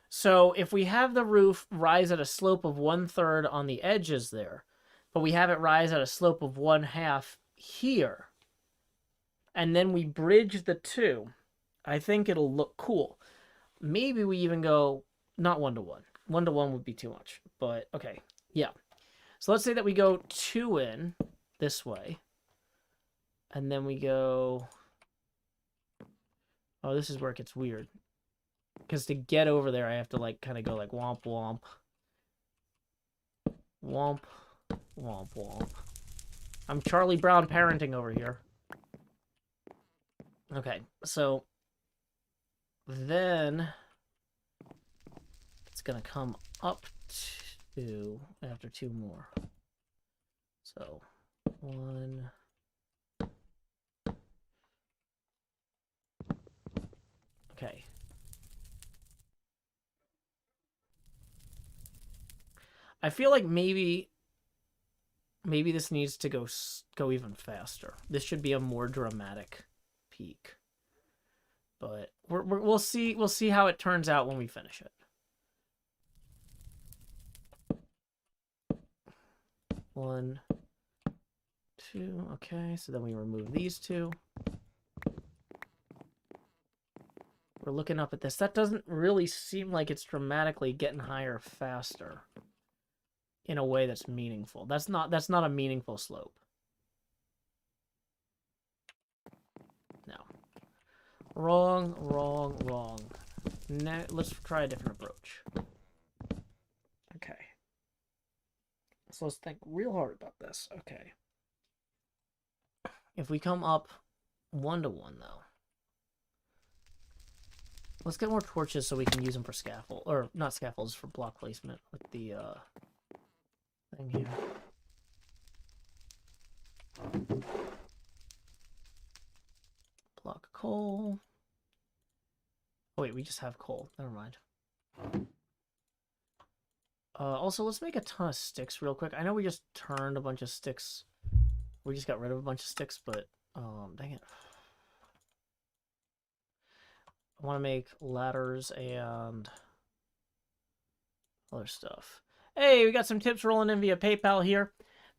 Speaker 3: So if we have the roof rise at a slope of 1/3 on the edges there, but we have it rise at a slope of 1/2 here, and then we bridge the two, I think it'll look cool. Maybe we even go not 1-to-1. 1-to-1 would be too much, but okay. Yeah. So let's say that we go 2 in this way, and then we go... Oh, this is where it gets weird. Because to get over there, I have to, like, kind of go, like, womp, womp. Womp, womp, womp. I'm Charlie Brown parenting over here. Okay, so... Then... It's gonna come up to... After 2 more. So... 1... Okay. I feel like maybe this needs to go even faster. This should be a more dramatic peak. But we'll see how it turns out when we finish it. 1, 2, okay, so then we remove these 2. We're looking up at this. That doesn't really seem like it's dramatically getting higher faster in a way that's meaningful. That's not a meaningful slope. No. Wrong, wrong, wrong. Let's try a different approach. Okay. So let's think real hard about this. Okay. If we come up 1-to-1 though. Let's get more torches so we can use them for scaffold, or not scaffolds, for block placement with the thing here. Block coal. Oh wait, we just have coal. Never mind. Also, let's make a ton of sticks real quick. I know we just turned a bunch of sticks. We just got rid of a bunch of sticks, but dang it. I want to make ladders and other stuff. Hey, we got some tips rolling in via PayPal here.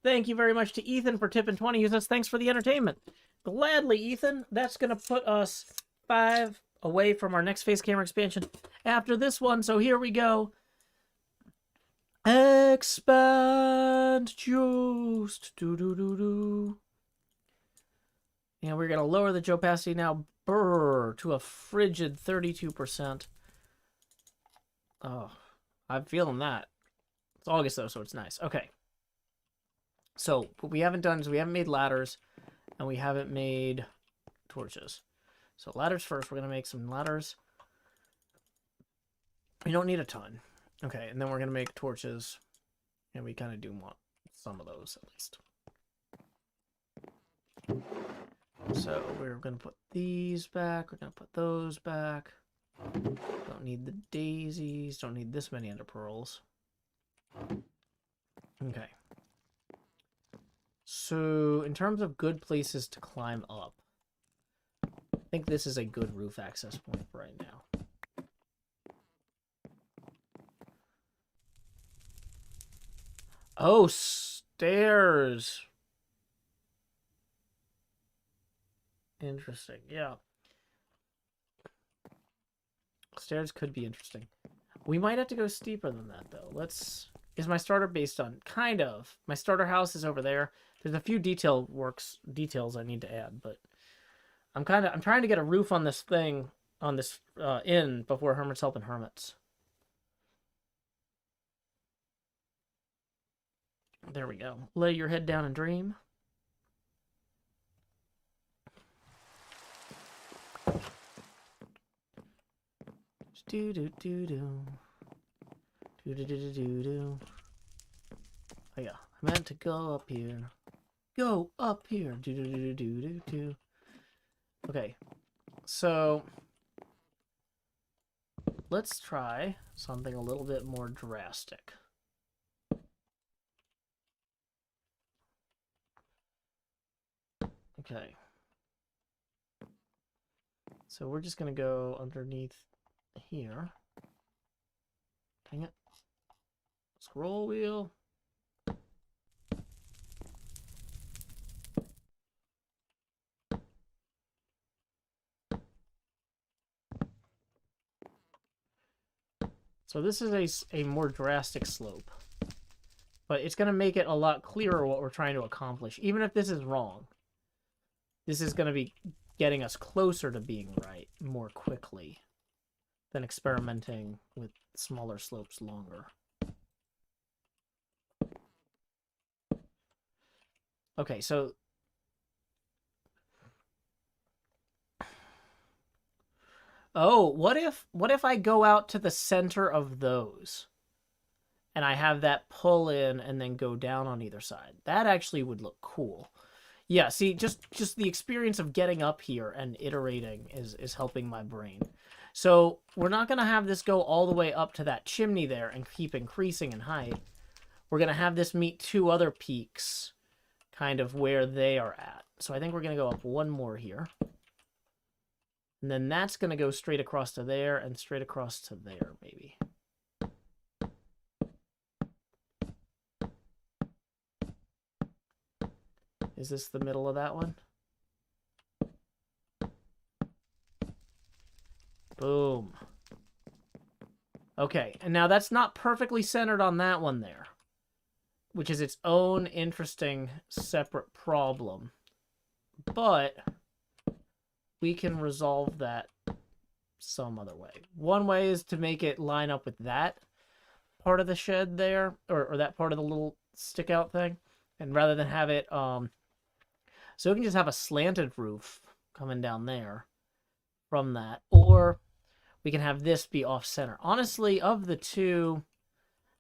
Speaker 3: Thank you very much to Ethan for tipping 20. He says, thanks for the entertainment. Gladly, Ethan. That's going to put us 5 away from our next face camera expansion after this one. So here we go. Expand juiced. Do. And we're going to lower the opacity now to a frigid 32%. Oh, I'm feeling that. It's August, though, so it's nice. Okay. So, what we haven't done is we haven't made ladders, and we haven't made torches. So, ladders first. We're going to make some ladders. We don't need a ton. Okay, and then we're going to make torches, and we kind of do want some of those, at least. So, we're going to put these back. We're going to put those back. Don't need the daisies. Don't need this many ender pearls. Okay. So, in terms of good places to climb up, I think this is a good roof access point right now. Oh, stairs. Interesting, yeah. Stairs could be interesting. We might have to go steeper than that, though. Let's... Is my starter based on? Kind of. My starter house is over there. There's a few details I need to add, but I'm trying to get a roof on this thing, on this inn before Hermit's helping Hermits. There we go. Lay your head down and dream. Do. Oh yeah, I meant to go up here. Go up here. Do. Okay, so let's try something a little bit more drastic. Okay. So we're just gonna go underneath here. Dang it. Scroll wheel. So this is a more drastic slope. But it's going to make it a lot clearer what we're trying to accomplish. Even if this is wrong, this is going to be getting us closer to being right more quickly than experimenting with smaller slopes longer. Okay, so oh, what if I go out to the center of those and I have that pull in and then go down on either side? That actually would look cool. Yeah, see, just the experience of getting up here and iterating is helping my brain. So we're not going to have this go all the way up to that chimney there and keep increasing in height. We're going to have this meet 2 other peaks kind of where they are at. So I think we're going to go up 1 more here. And then that's going to go straight across to there and straight across to there, maybe. Is this the middle of that one? Boom. Okay, and now that's not perfectly centered on that one there, which is its own interesting separate problem. But we can resolve that some other way. One way is to make it line up with that part of the shed there, or that part of the little stick out thing. And rather than have it, so we can just have a slanted roof coming down there from that. Or we can have this be off-center. Honestly, of the two,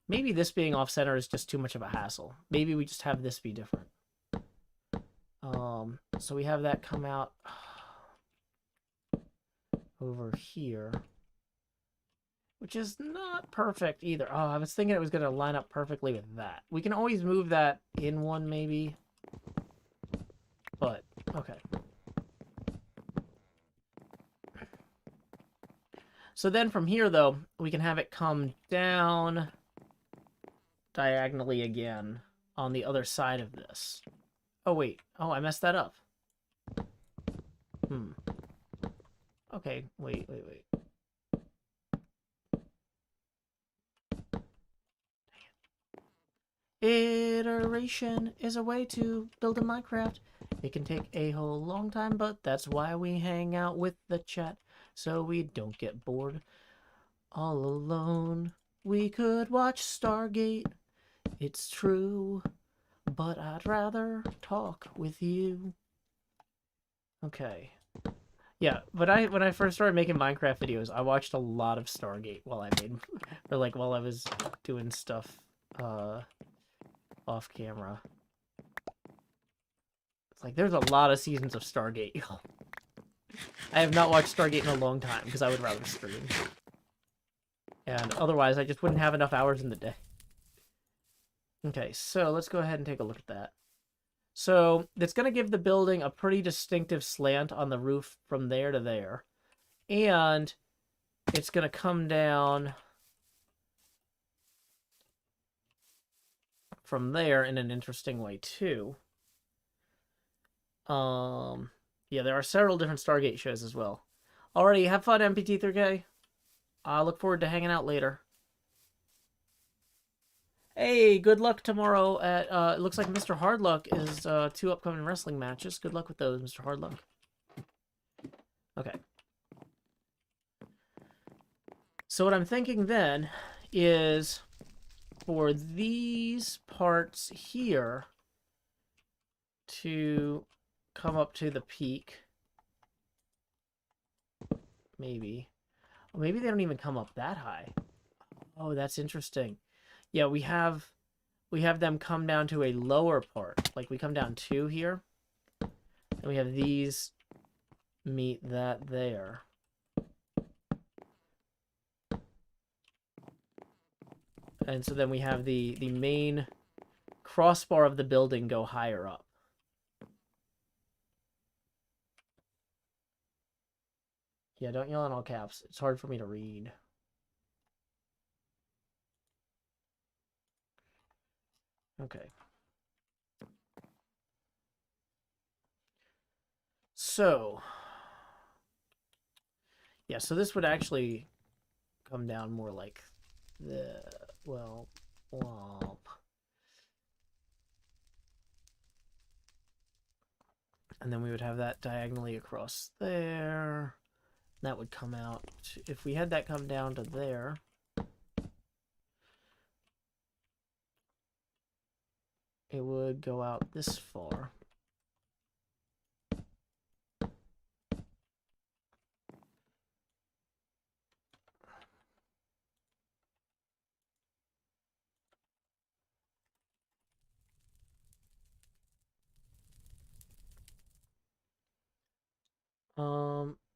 Speaker 3: maybe this being off-center is just too much of a hassle. Maybe we just have this be different. So we have that come out over here. which is not perfect either. Oh, I was thinking it was going to line up perfectly with that. We can always move that in one, maybe. But, okay. So then from here, though, we can have it come down diagonally again on the other side of this. Oh, wait. Oh, I messed that up. Okay, wait. Iteration is a way to build a Minecraft. It can take a whole long time, but that's why we hang out with the chat, so we don't get bored all alone. We could watch Stargate, it's true, but I'd rather talk with you. Okay. Yeah, but when I first started making Minecraft videos, I watched a lot of Stargate while I was doing stuff off camera. It's like there's a lot of seasons of Stargate. I have not watched Stargate in a long time because I would rather stream. And otherwise, I just wouldn't have enough hours in the day. Okay, so let's go ahead and take a look at that. So it's going to give the building a pretty distinctive slant on the roof from there to there. And it's going to come down from there in an interesting way, too. Yeah, there are several different Stargate shows as well. Alrighty, have fun, MPT3K. I look forward to hanging out later. Hey, good luck tomorrow at, it looks like Mr. Hardluck is, 2 upcoming wrestling matches. Good luck with those, Mr. Hardluck. Okay. So what I'm thinking then is for these parts here to come up to the peak. Maybe. Or maybe they don't even come up that high. Oh, that's interesting. Yeah, we have them come down to a lower part. Like we come down 2 here. And we have these meet that there. And so then we have the main crossbar of the building go higher up. Yeah, don't yell in all caps. It's hard for me to read. Okay. So, yeah, so this would actually come down more like the, well, womp. And then we would have that diagonally across there. That would come out. If we had that come down to there, it would go out this far.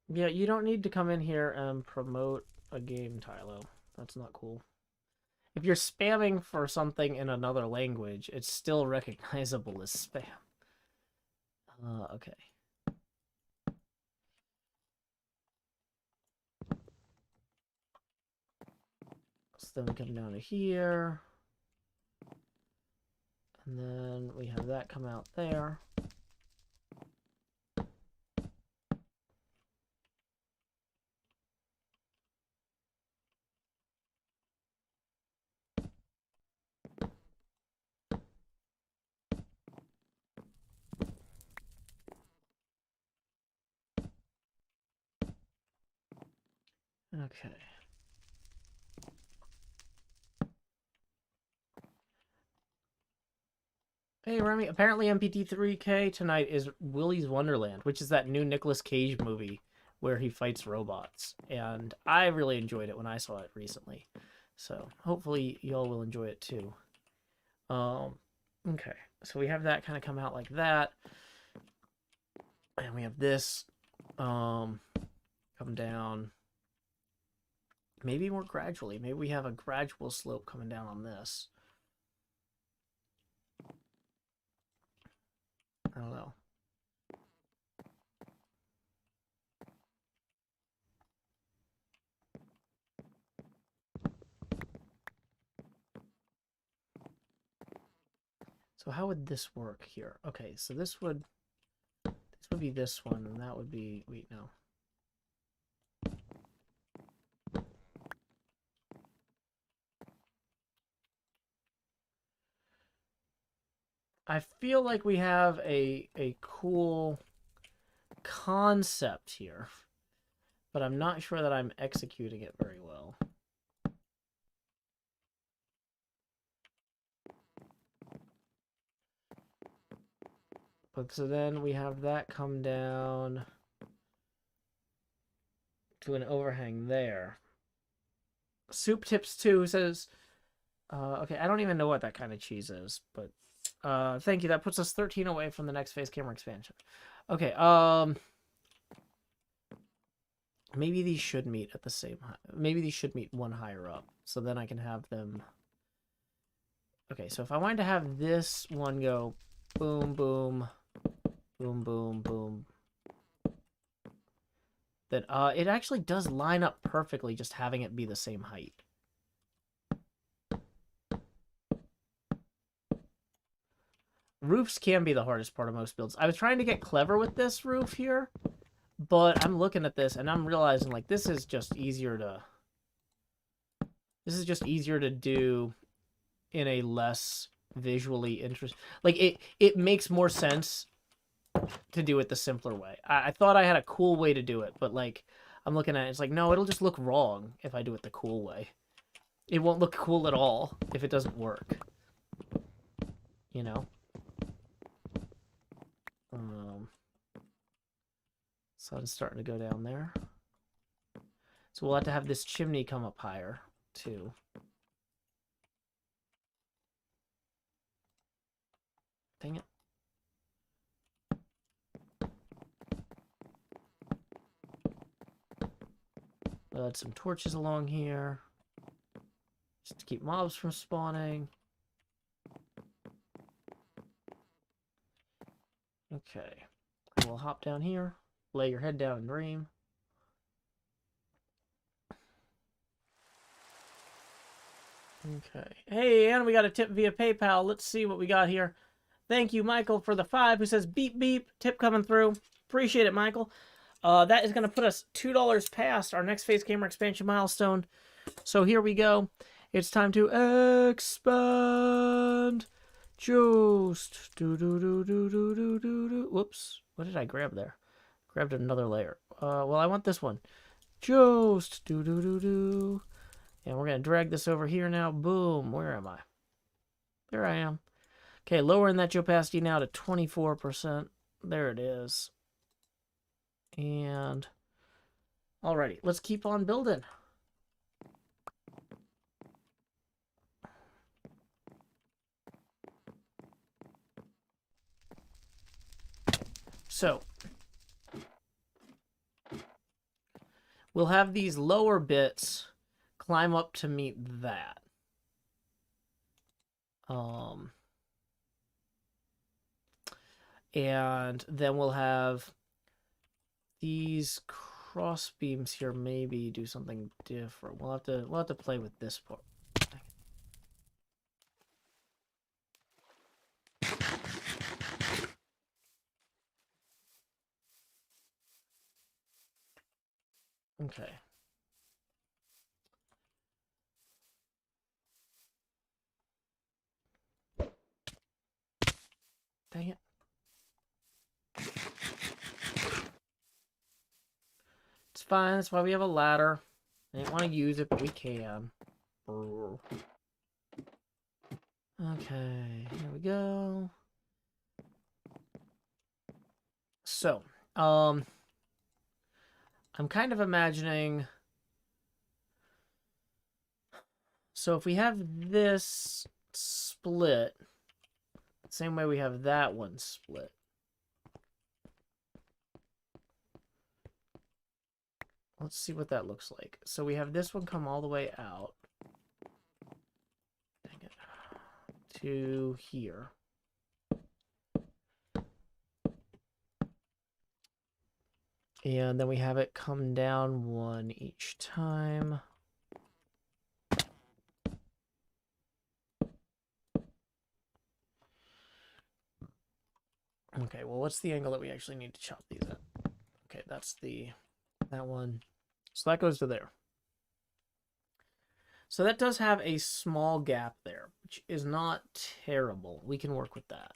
Speaker 3: Yeah, you don't need to come in here and promote a game, Tylo. That's not cool. If you're spamming for something in another language, it's still recognizable as spam. Okay. So then we come down to here. And then we have that come out there. Okay. Hey, Remy. Apparently MPT3K tonight is Willy's Wonderland, which is that new Nicolas Cage movie where he fights robots. And I really enjoyed it when I saw it recently. So hopefully y'all will enjoy it too. Okay. So we have that kind of come out like that. And we have this come down Maybe more gradually. Maybe we have a gradual slope coming down on this. I don't know. So how would this work here? Okay, so this would be this one, and that would be, wait, no. I feel like we have a cool concept here, but I'm not sure that I'm executing it very well. But so then we have that come down to an overhang there. Soup Tips 2 says, okay, I don't even know what that kind of cheese is, but thank you. That puts us 13 away from the next phase camera expansion. Okay, maybe these should meet at the same height. Maybe these should meet one higher up, so then I can have them. Okay, so if I wanted to have this one go boom, boom, boom, boom, boom, then it actually does line up perfectly just having it be the same height. Roofs can be the hardest part of most builds. I was trying to get clever with this roof here, but I'm looking at this and I'm realizing like this is just easier to do in a less visually interesting, like it makes more sense to do it the simpler way. I thought I had a cool way to do it, but like I'm looking at it, it's like no, it'll just look wrong if I do it the cool way. It won't look cool at all if it doesn't work. You know? Sun's starting to go down there. So we'll have to have this chimney come up higher, too. Dang it. We'll add some torches along here. Just to keep mobs from spawning. Okay. And we'll hop down here. Lay your head down and dream. Okay. Hey, and we got a tip via PayPal. Let's see what we got here. Thank you, Michael, for the 5, who says beep beep. Tip coming through. Appreciate it, Michael. That is going to put us $2 past our next phase camera expansion milestone. So here we go. It's time to expand. Just do. Whoops. What did I grab there? Grabbed another layer. Well, I want this one. Just do. And we're going to drag this over here now. Boom. Where am I? There I am. Okay, lowering that opacity now to 24%. There it is. And alrighty, let's keep on building. So we'll have these lower bits climb up to meet that. And then we'll have these cross beams here maybe do something different. We'll have to play with this part. Okay. Dang it. It's fine. That's why we have a ladder. I didn't want to use it, but we can. Okay, here we go. So, I'm kind of imagining. So if we have this split, same way we have that one split. let's see what that looks like. So we have this one come all the way out. Dang it. To here. And then we have it come down one each time. Okay, well, what's the angle that we actually need to chop these at? Okay, that's that one. So that goes to there. So that does have a small gap there, which is not terrible. We can work with that.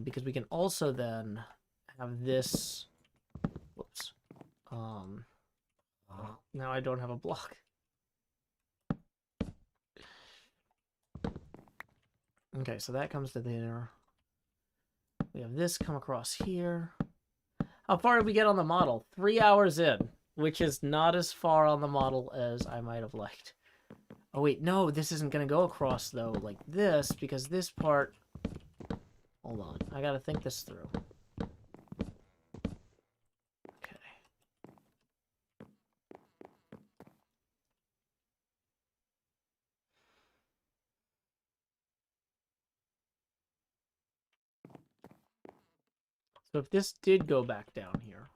Speaker 3: Because we can also then have this. Whoops. Now I don't have a block. Okay, so that comes to there. We have this come across here. How far did we get on the model? 3 hours in, which is not as far on the model as I might have liked. Oh, wait, no, this isn't going to go across, though, like this, because this part... Hold on, I got to think this through. Okay. So if this did go back down here,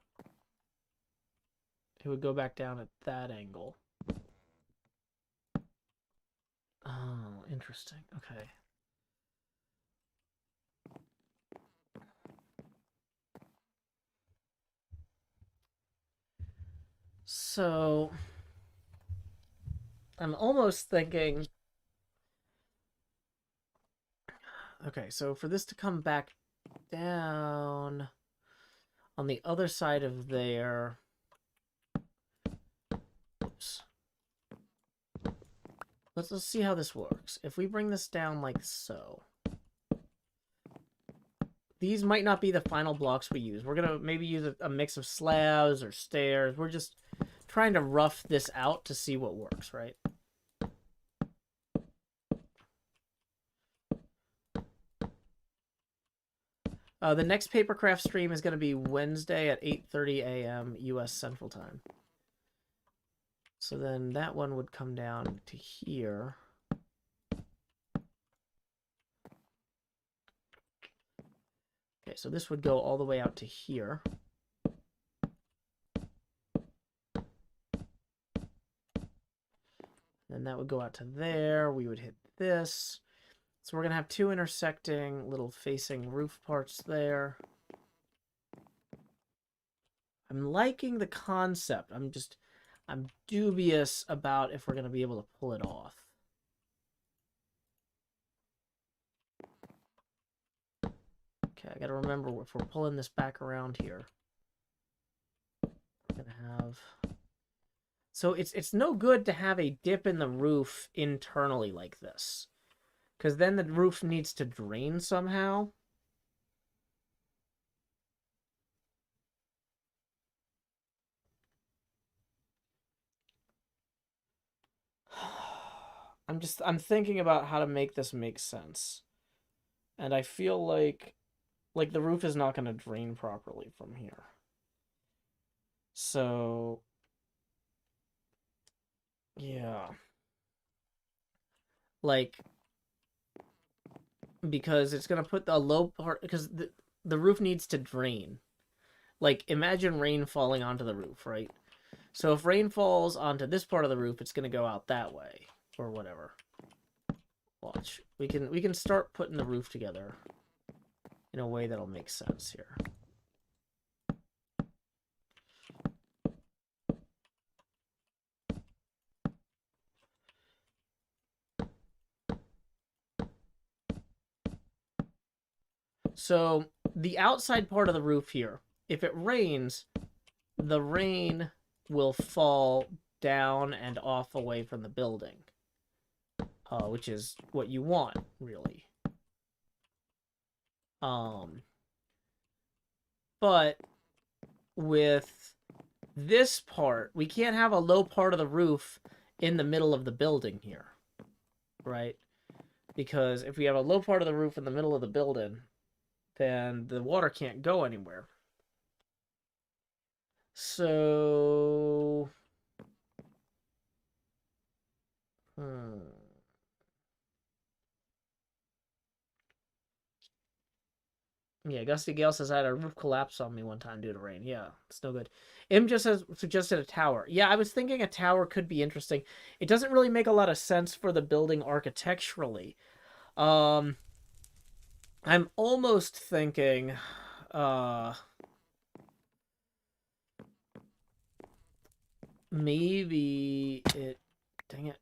Speaker 3: it would go back down at that angle. Oh, interesting. Okay. So, I'm almost thinking... Okay, so for this to come back down on the other side of there... Oops. Let's see how this works. If we bring this down like so... These might not be the final blocks we use. We're going to maybe use a mix of slabs or stairs. We're just trying to rough this out to see what works, right? The next Papercraft stream is going to be Wednesday at 8:30 a.m. U.S. Central Time. So then that one would come down to here. Okay, so this would go all the way out to here. Then that would go out to there. We would hit this. So we're going to have two intersecting little facing roof parts there. I'm liking the concept. I'm dubious about if we're going to be able to pull it off. Okay, I got to remember if we're pulling this back around here. We're going to have... So it's no good to have a dip in the roof internally like this. Because then the roof needs to drain somehow. I'm thinking about how to make this make sense. And I feel like the roof is not going to drain properly from here. So, yeah. Like, because it's going to put the low part, because the roof needs to drain. Like, imagine rain falling onto the roof, right? So if rain falls onto this part of the roof, it's going to go out that way, or whatever. Watch. We can start putting the roof together in a way that'll make sense here. So the outside part of the roof here, if it rains, the rain will fall down and off away from the building, which is what you want, really. But with this part, we can't have a low part of the roof in the middle of the building here, right? Because if we have a low part of the roof in the middle of the building, then the water can't go anywhere. So... Yeah, Gusty Gale says I had a roof collapse on me one time due to rain. Yeah, it's no good. M just has suggested a tower. Yeah, I was thinking a tower could be interesting. It doesn't really make a lot of sense for the building architecturally. I'm almost thinking, maybe it... Dang it.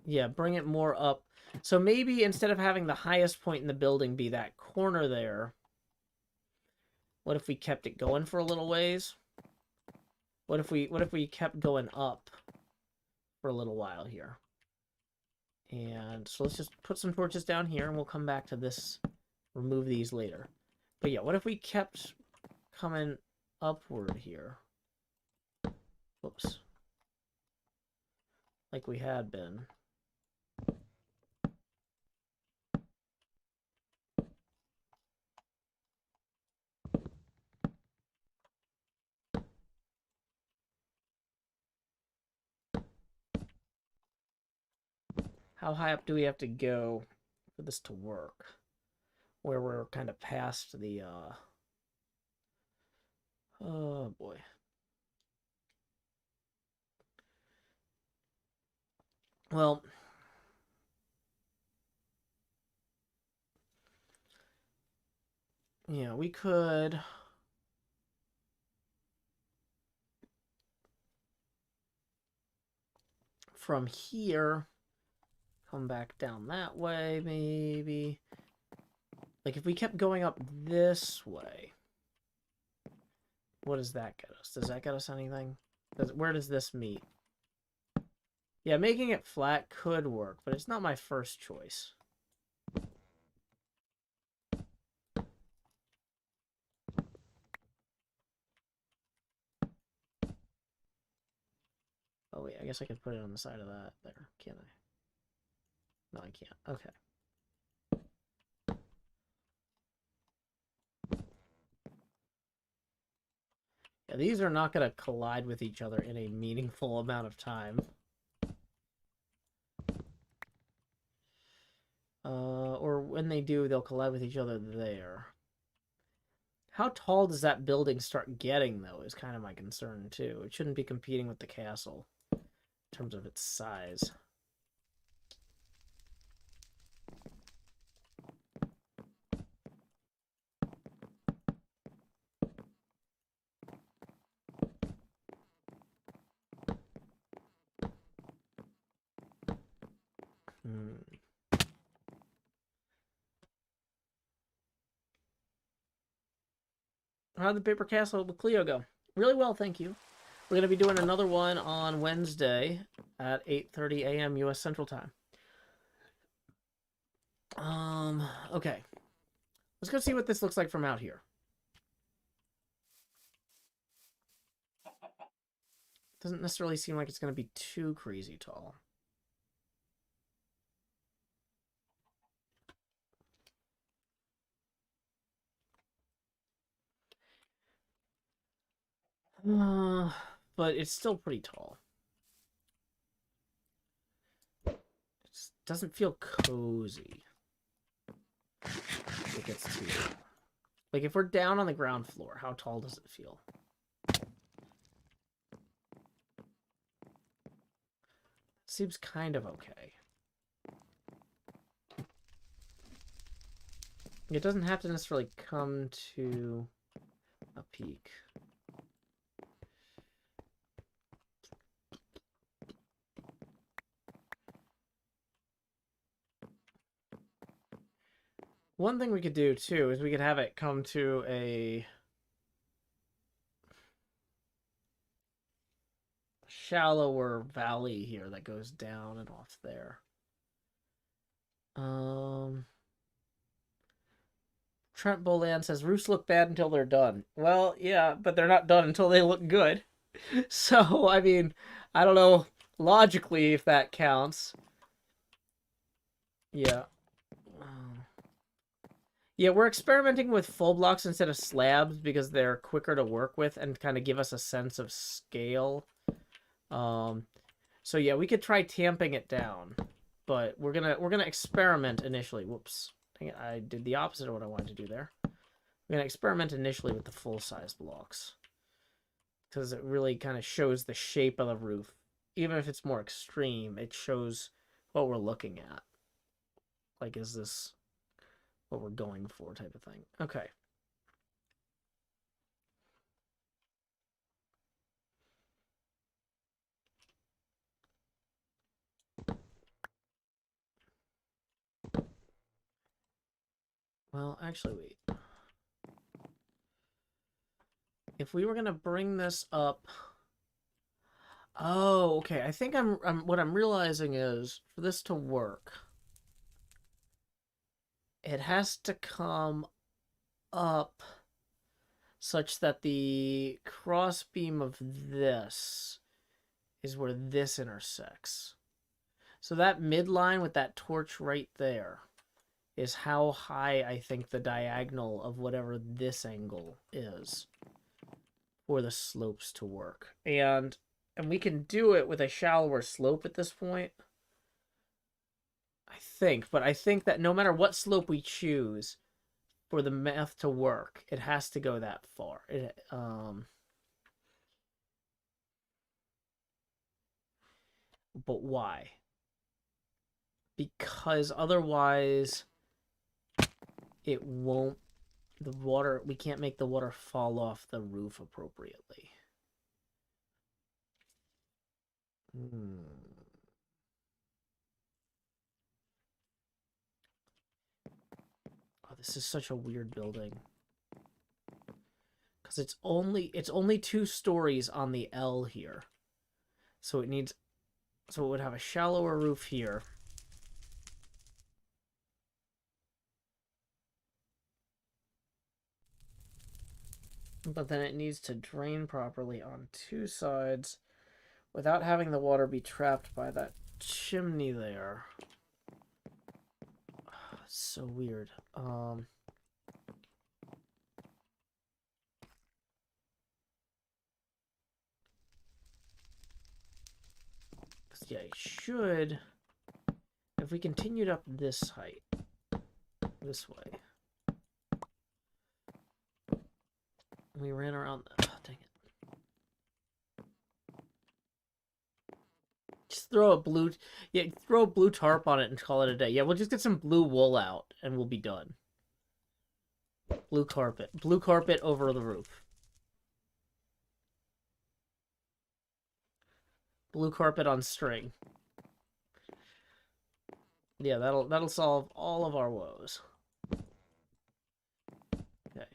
Speaker 3: Yeah, bring it more up. So maybe instead of having the highest point in the building be that corner there, what if we kept it going for a little ways? What if we kept going up for a little while here? And so let's just put some torches down here and we'll come back to this, remove these later. But yeah, what if we kept coming upward here? Whoops. Like we had been. How high up do we have to go for this to work? Where we're kind of past the, oh boy. Well, yeah, we could... From here, come back down that way, maybe. Like, if we kept going up this way, what does that get us? Does that get us anything? Where does this meet? Yeah, making it flat could work, but it's not my first choice. Oh, wait, I guess I could put it on the side of that there, can't I? No, I can't. Okay. Yeah, these are not going to collide with each other in a meaningful amount of time. Or when they do, they'll collide with each other there. How tall does that building start getting, though, is kind of my concern, too. It shouldn't be competing with the castle in terms of its size. How'd the Paper Castle with Cleo go? Really well, thank you. We're going to be doing another one on Wednesday at 8:30 a.m. U.S. Central Time. Okay. Let's go see what this looks like from out here. Doesn't necessarily seem like it's going to be too crazy tall. But it's still pretty tall. It doesn't feel cozy. It gets too... Like, if we're down on the ground floor, how tall does it feel? Seems kind of okay. It doesn't have to necessarily come to a peak. One thing we could do, too, is we could have it come to a shallower valley here that goes down and off there. Trent Boland says, roofs look bad until they're done. Well, yeah, but they're not done until they look good. So, I mean, I don't know logically if that counts. Yeah. Yeah, we're experimenting with full blocks instead of slabs because they're quicker to work with and kind of give us a sense of scale. So yeah, we could try tamping it down, but we're gonna experiment initially. Whoops, dang it, I did the opposite of what I wanted to do there. We're gonna experiment initially with the full size blocks because it really kind of shows the shape of the roof. Even if it's more extreme, it shows what we're looking at. Like, is this what we're going for type of thing? Okay. Well, actually, wait. If we were gonna bring this up, oh, okay. I think what I'm realizing is for this to work, it has to come up such that the crossbeam of this is where this intersects. So that midline with that torch right there is how high I think the diagonal of whatever this angle is for the slopes to work. And we can do it with a shallower slope at this point. I think, but I think that no matter what slope we choose for the math to work, it has to go that far. But why? Because otherwise it won't, we can't make the water fall off the roof appropriately. Oh, this is such a weird building. Because it's only 2 stories on the L here. So it would have a shallower roof here. But then it needs to drain properly on 2 sides without having the water be trapped by that chimney there. Oh, it's so weird. Yeah, I should. If we continued up this height, this way, we ran around. Oh, dang it! Just throw a blue, throw a blue tarp on it and call it a day. Yeah, we'll just get some blue wool out and we'll be done. Blue carpet over the roof. Blue carpet on string. Yeah, that'll solve all of our woes. Okay.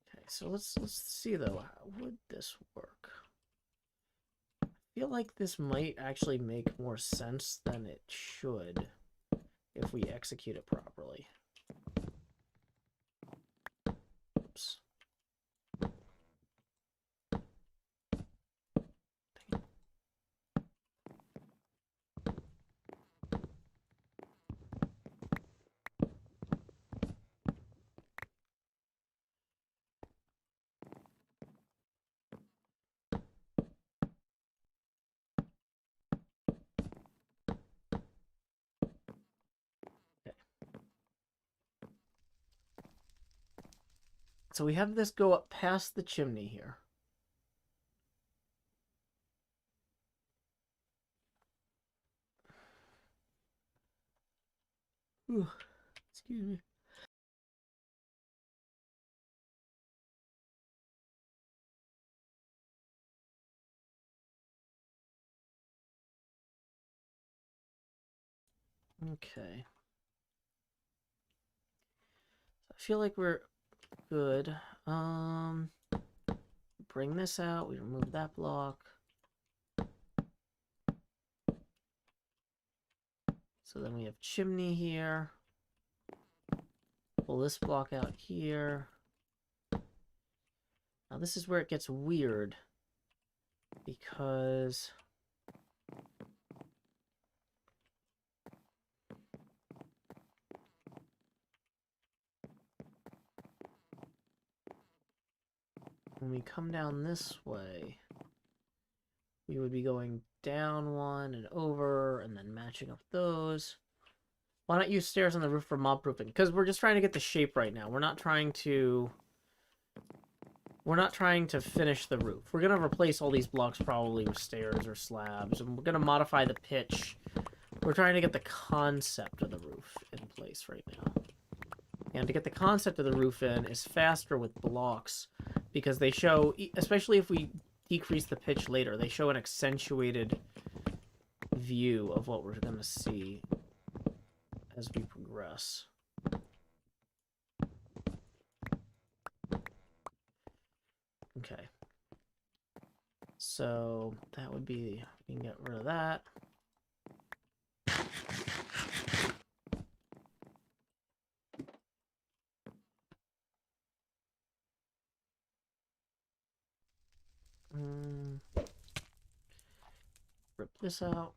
Speaker 3: Okay, so let's see though. How would this work? I feel like this might actually make more sense than it should if we execute it properly. Oops. So we have this go up past the chimney here. Ooh, excuse me. Okay. I feel like we're good. Bring this out. We remove that block. So then we have chimney here. Pull this block out here. Now this is where it gets weird. Because when we come down this way, we would be going down one and over, and then matching up those. Why not use stairs on the roof for mob proofing? Because we're just trying to get the shape right now. We're not trying to finish the roof. We're going to replace all these blocks probably with stairs or slabs, and we're going to modify the pitch. We're trying to get the concept of the roof in place right now. And to get the concept of the roof in is faster with blocks, because they show, especially if we decrease the pitch later, they show an accentuated view of what we're going to see as we progress. Okay. So that would be, we can get rid of that. Rip this out.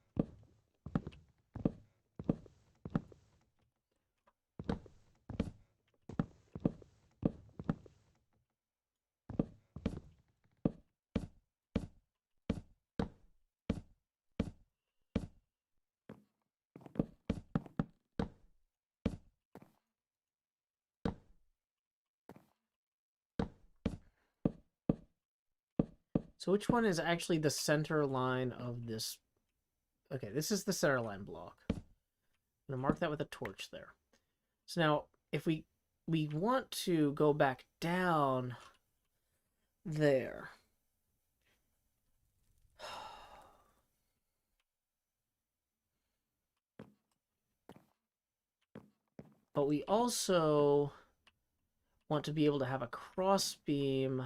Speaker 3: So which one is actually the center line of this? Okay, this is the center line block. I'm going to mark that with a torch there. So now, if we want to go back down there. But we also want to be able to have a cross beam.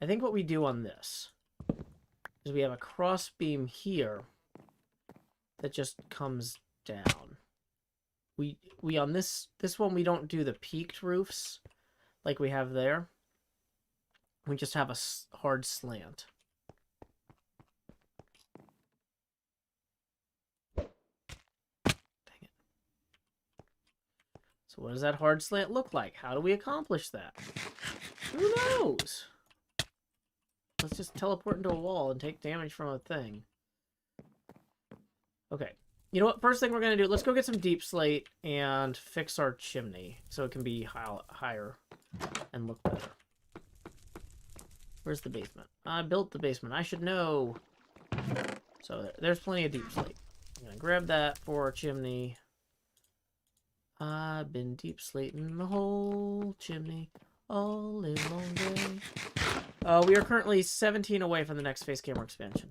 Speaker 3: I think what we do on this is we have a cross beam here that just comes down. We on this one, we don't do the peaked roofs like we have there. We just have a hard slant. Dang it. So what does that hard slant look like? How do we accomplish that? Who knows? Let's just teleport into a wall and take damage from a thing. Okay. You know what? First thing we're going to do, let's go get some deep slate and fix our chimney so it can be higher and look better. Where's the basement? I built the basement. I should know. So there's plenty of deep slate. I'm going to grab that for our chimney. I've been deep slating the whole chimney all live long day. We are currently 17 away from the next face camera expansion.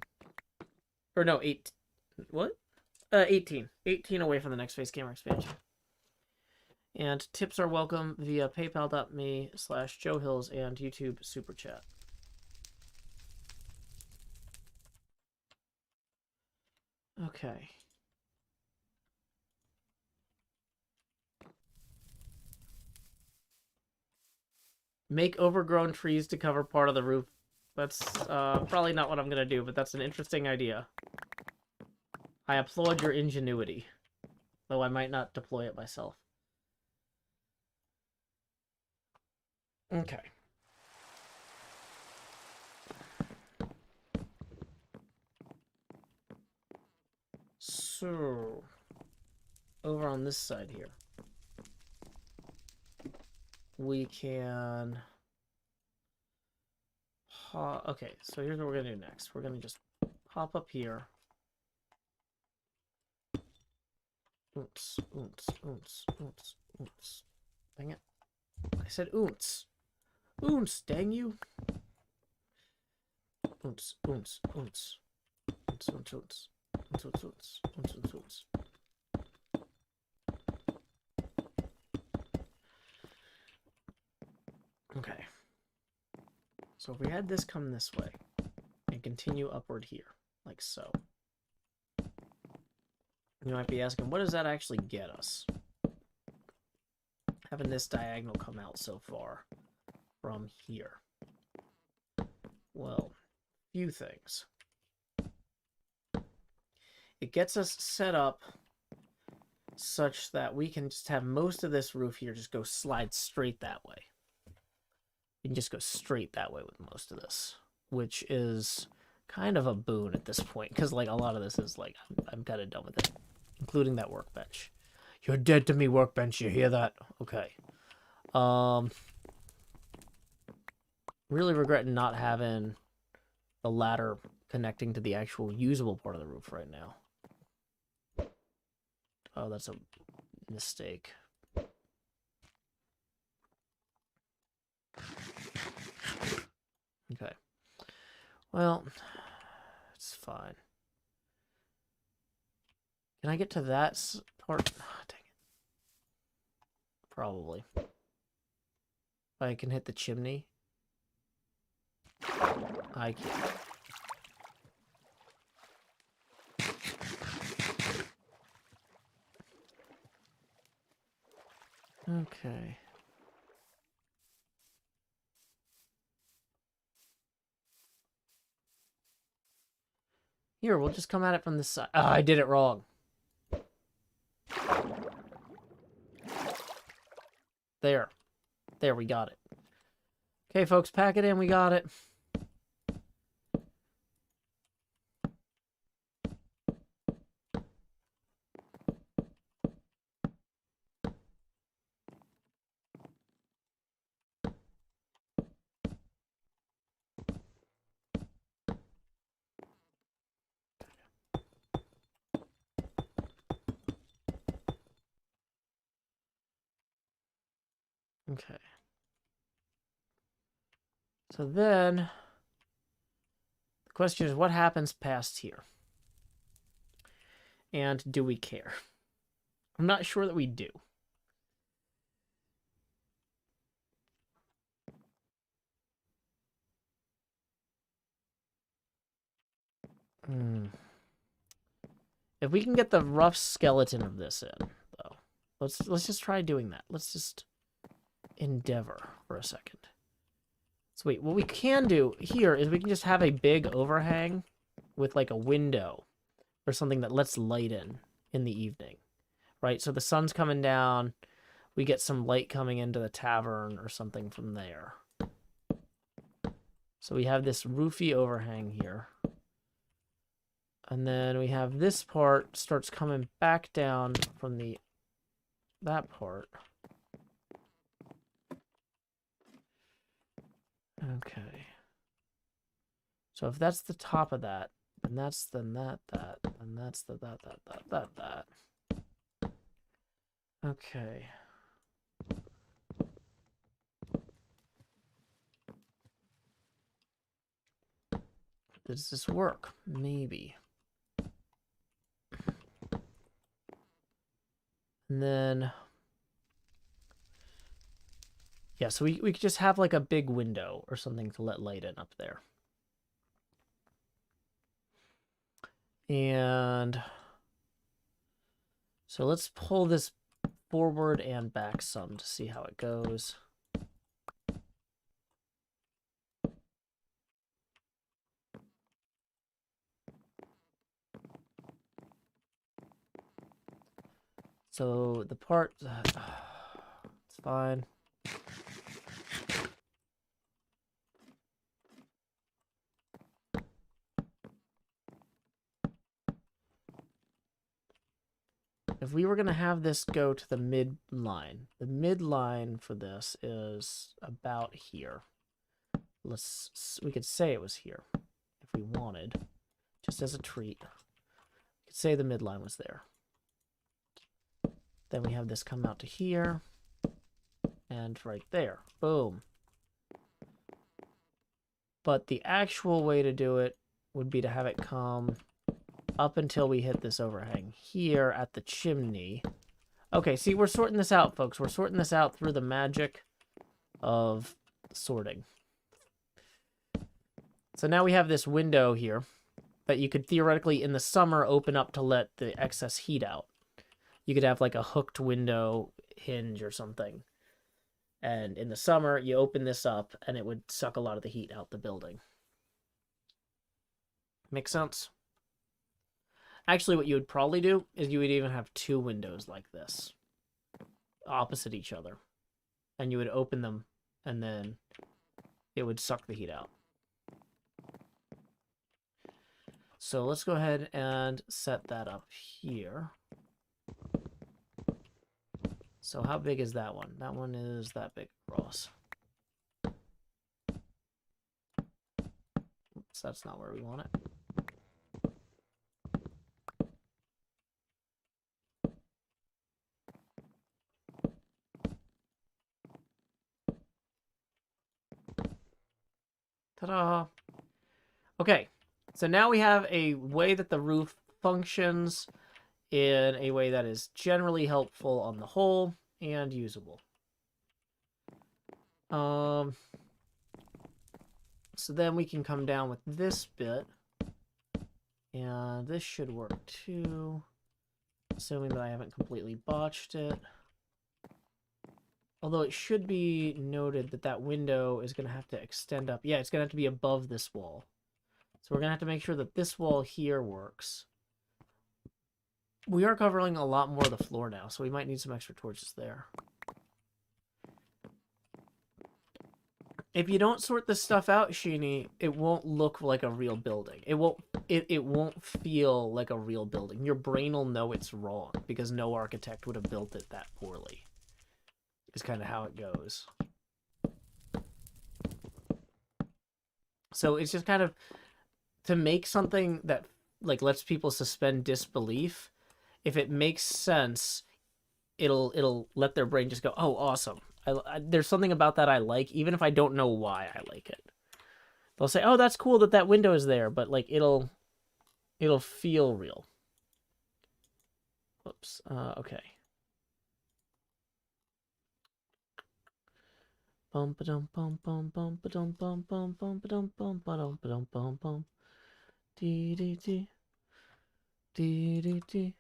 Speaker 3: Or no, 8. What? 18. 18 away from the next face camera expansion. And tips are welcome via paypal.me/JoeHills and YouTube Super Chat. Okay. Make overgrown trees to cover part of the roof. That's probably not what I'm going to do, but that's an interesting idea. I applaud your ingenuity, though I might not deploy it myself. Okay. So, over on this side here, we can... Okay, so here's what we're going to do next. We're going to just pop up here. Oonts, oonts, oonts, oonts, oonts. Dang it. I said oonts. Oonts, dang you. Oonts, oonts, oonts. Oonts, oonts, oonts. Oonts, oonts, oonts. Oonts, oonts, oonts. Okay. So if we had this come this way and continue upward here, like so. You might be asking, what does that actually get us? Having this diagonal come out so far from here. Well, few things. It gets us set up such that we can just have most of this roof here just go slide straight that way. You can just go straight that way with most of this, which is kind of a boon at this point, because like a lot of this is like I'm kind of done with it, including that workbench. You're dead to me, workbench. You hear that? Okay. Really regretting not having the ladder connecting to the actual usable part of the roof right now. Oh, that's a mistake. Okay. Well, it's fine. Can I get to that part? Oh, dang it. Probably. If I can hit the chimney. I can't. Okay. Here, we'll just come at it from this side. Ah, I did it wrong. There. There, we got it. Okay, folks, pack it in. We got it. Okay. So then, the question is, what happens past here? And do we care? I'm not sure that we do. If we can get the rough skeleton of this in, though, let's just try doing that. Let's just endeavor for a second. So wait, what we can do here is we can just have a big overhang with like a window or something that lets light in the evening, right? So the sun's coming down, we get some light coming into the tavern or something from there. So we have this roofy overhang here. And then we have this part starts coming back down from that part. Okay. So if that's the top of that, then that's then that, then that's that. Okay. Does this work? Maybe. And then, yeah, so we could just have like a big window or something to let light in up there. And so let's pull this forward and back some to see how it goes. So the part, it's fine. If we were going to have this go to the midline, the midline for this is about here. We could say it was here if we wanted, just as a treat. We could say the midline was there. Then we have this come out to here and right there. Boom. But the actual way to do it would be to have it come up until we hit this overhang here at the chimney. Okay, see, we're sorting this out, folks. We're sorting this out through the magic of sorting. So now we have this window here that you could theoretically in the summer open up to let the excess heat out. You could have like a hooked window hinge or something. And in the summer, you open this up and it would suck a lot of the heat out the building. Make sense? Actually, what you would probably do is you would even have two windows like this, opposite each other. And you would open them and then it would suck the heat out. So let's go ahead and set that up here. So how big is that one? That one is that big across. Oops, that's not where we want it. Ta-da! Okay, so now we have a way that the roof functions in a way that is generally helpful on the whole and usable. So then we can come down with this bit, and this should work too, assuming that I haven't completely botched it. Although it should be noted that that window is going to have to extend up. Yeah, it's going to have to be above this wall. So we're going to have to make sure that this wall here works. We are covering a lot more of the floor now, so we might need some extra torches there. If you don't sort this stuff out, Sheeny, it won't look like a real building. It won't feel like a real building. Your brain will know it's wrong because no architect would have built it that poorly. Is kind of how it goes. So it's just kind of to make something that like lets people suspend disbelief. If it makes sense, it'll let their brain just go, "Oh, awesome." There's something about that I like, even if I don't know why I like it. They'll say, "Oh, that's cool that that window is there," but like it'll feel real. Whoops. Okay. Bum ba dum bum bum bum ba dum bum bum bum ba dum bum ba dum bum bum. Dee dee dee. Dee dee dee.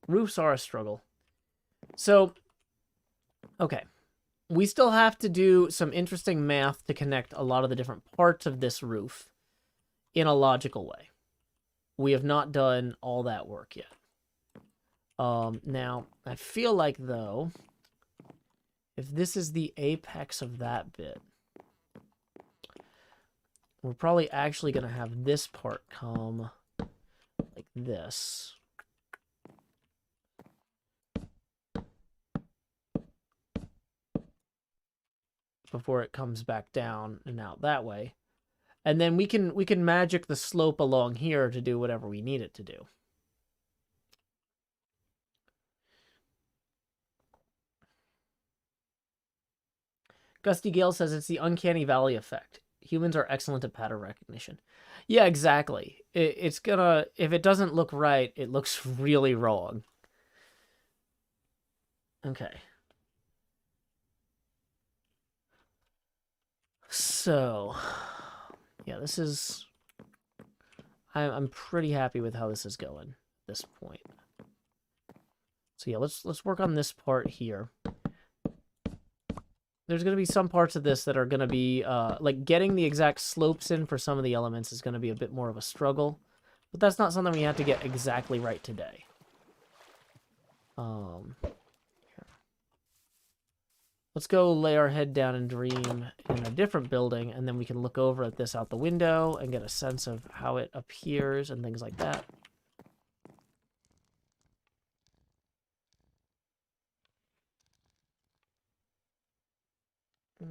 Speaker 3: Roofs are a struggle. So, okay. We still have to do some interesting math to connect a lot of the different parts of this roof in a logical way. We have not done all that work yet. Now, I feel like, though, if this is the apex of that bit, we're probably actually going to have this part come like this. Before it comes back down and out that way. And then we can magic the slope along here to do whatever we need it to do. Gusty Gale says it's the uncanny valley effect. Humans are excellent at pattern recognition. Yeah, exactly. It's gonna, if it doesn't look right, it looks really wrong. Okay. So, yeah, this is... I'm pretty happy with how this is going at this point. So yeah, let's work on this part here. There's going to be some parts of this that are going to be, like, getting the exact slopes in for some of the elements is going to be a bit more of a struggle. But that's not something we have to get exactly right today. Let's go lay our head down and dream in a different building, and then we can look over at this out the window and get a sense of how it appears and things like that.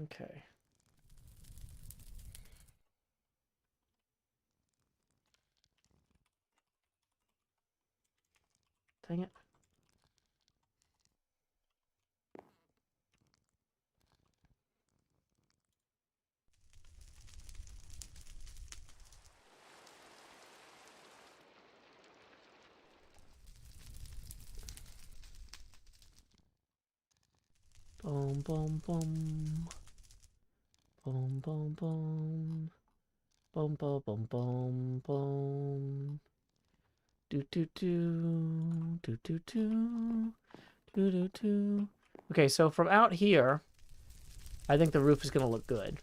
Speaker 3: Okay. Dang it. Boom, boom, boom. Boom, boom, boom. Boom, boom, boom, boom, boom. Do, do, do. Do, do, do. Do, do, do. Okay, so from out here, I think the roof is going to look good.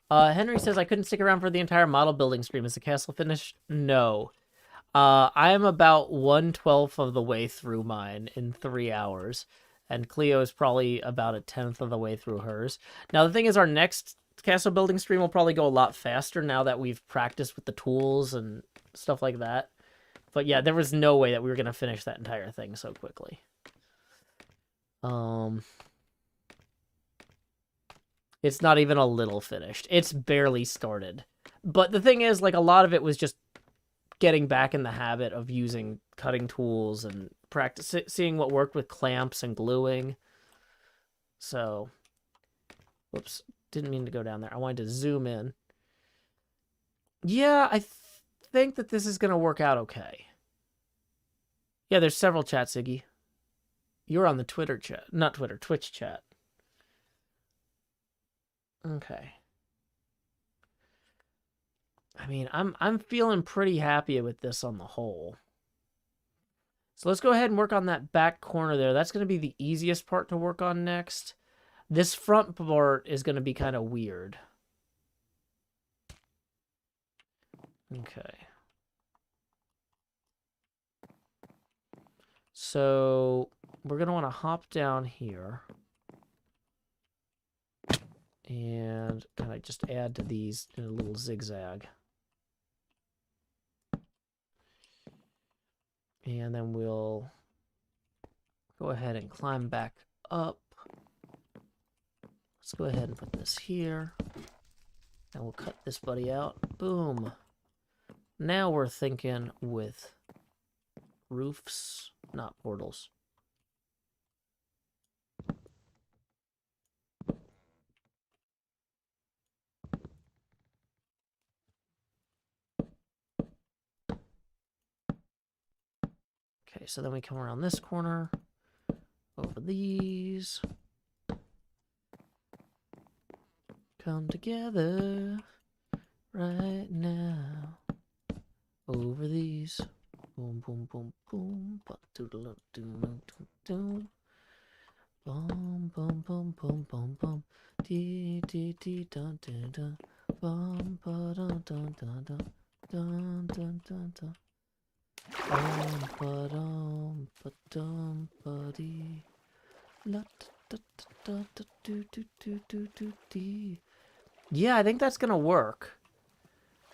Speaker 3: Henry says, I couldn't stick around for the entire model building stream. Is the castle finished? No. I am about 1/12 of the way through mine in 3 hours. And Cleo is probably about 1/10 of the way through hers. Now, the thing is, our next castle building stream will probably go a lot faster now that we've practiced with the tools and stuff like that. But yeah, there was no way that we were going to finish that entire thing so quickly. It's not even a little finished. It's barely started. But the thing is, like, a lot of it was just getting back in the habit of using cutting tools and seeing what worked with clamps and gluing. So, whoops, didn't mean to go down there. I wanted to zoom in. Yeah, I think that this is going to work out okay. Yeah, there's several chats, Iggy. You're on the Twitter chat. Not Twitter, Twitch chat. Okay. I mean, I'm feeling pretty happy with this on the whole. So let's go ahead and work on that back corner there. That's going to be the easiest part to work on next. This front part is going to be kind of weird. Okay. So we're going to want to hop down here. And kind of just add to these in a little zigzag. And then we'll go ahead and climb back up. Let's go ahead and put this here. And we'll cut this buddy out. Boom. Now we're thinking with roofs, not portals. Okay, so then we come around this corner, over these. Come together right now, over these. Boom, boom, boom, boom. Boom, boom, boom, boom, boom, boom. Dee, dee, dee, dun, dun, dun. Bum, ba, dun, dun, dun, dun. Dun, dun, dun, dun. Yeah, I think that's gonna work.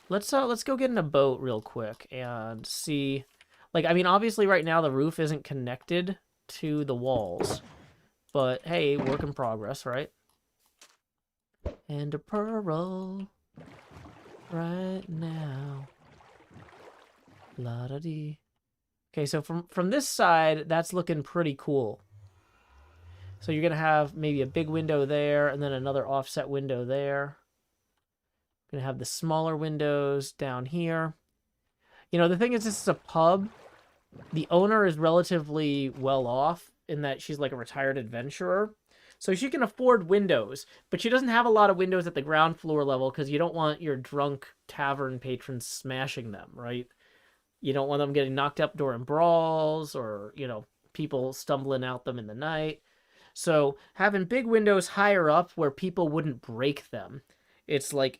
Speaker 3: Let's go get in a boat real quick and see. Like, I mean, obviously right now the roof isn't connected to the walls, but hey, work in progress, right? And a pearl right now. La-da-dee. Okay, so from this side, that's looking pretty cool. So you're going to have maybe a big window there, and then another offset window there. Going to have the smaller windows down here. You know, the thing is, this is a pub. The owner is relatively well off in that she's like a retired adventurer. So she can afford windows, but she doesn't have a lot of windows at the ground floor level because you don't want your drunk tavern patrons smashing them, right? You don't want them getting knocked up during brawls or, you know, people stumbling out them in the night. So having big windows higher up where people wouldn't break them, it's like,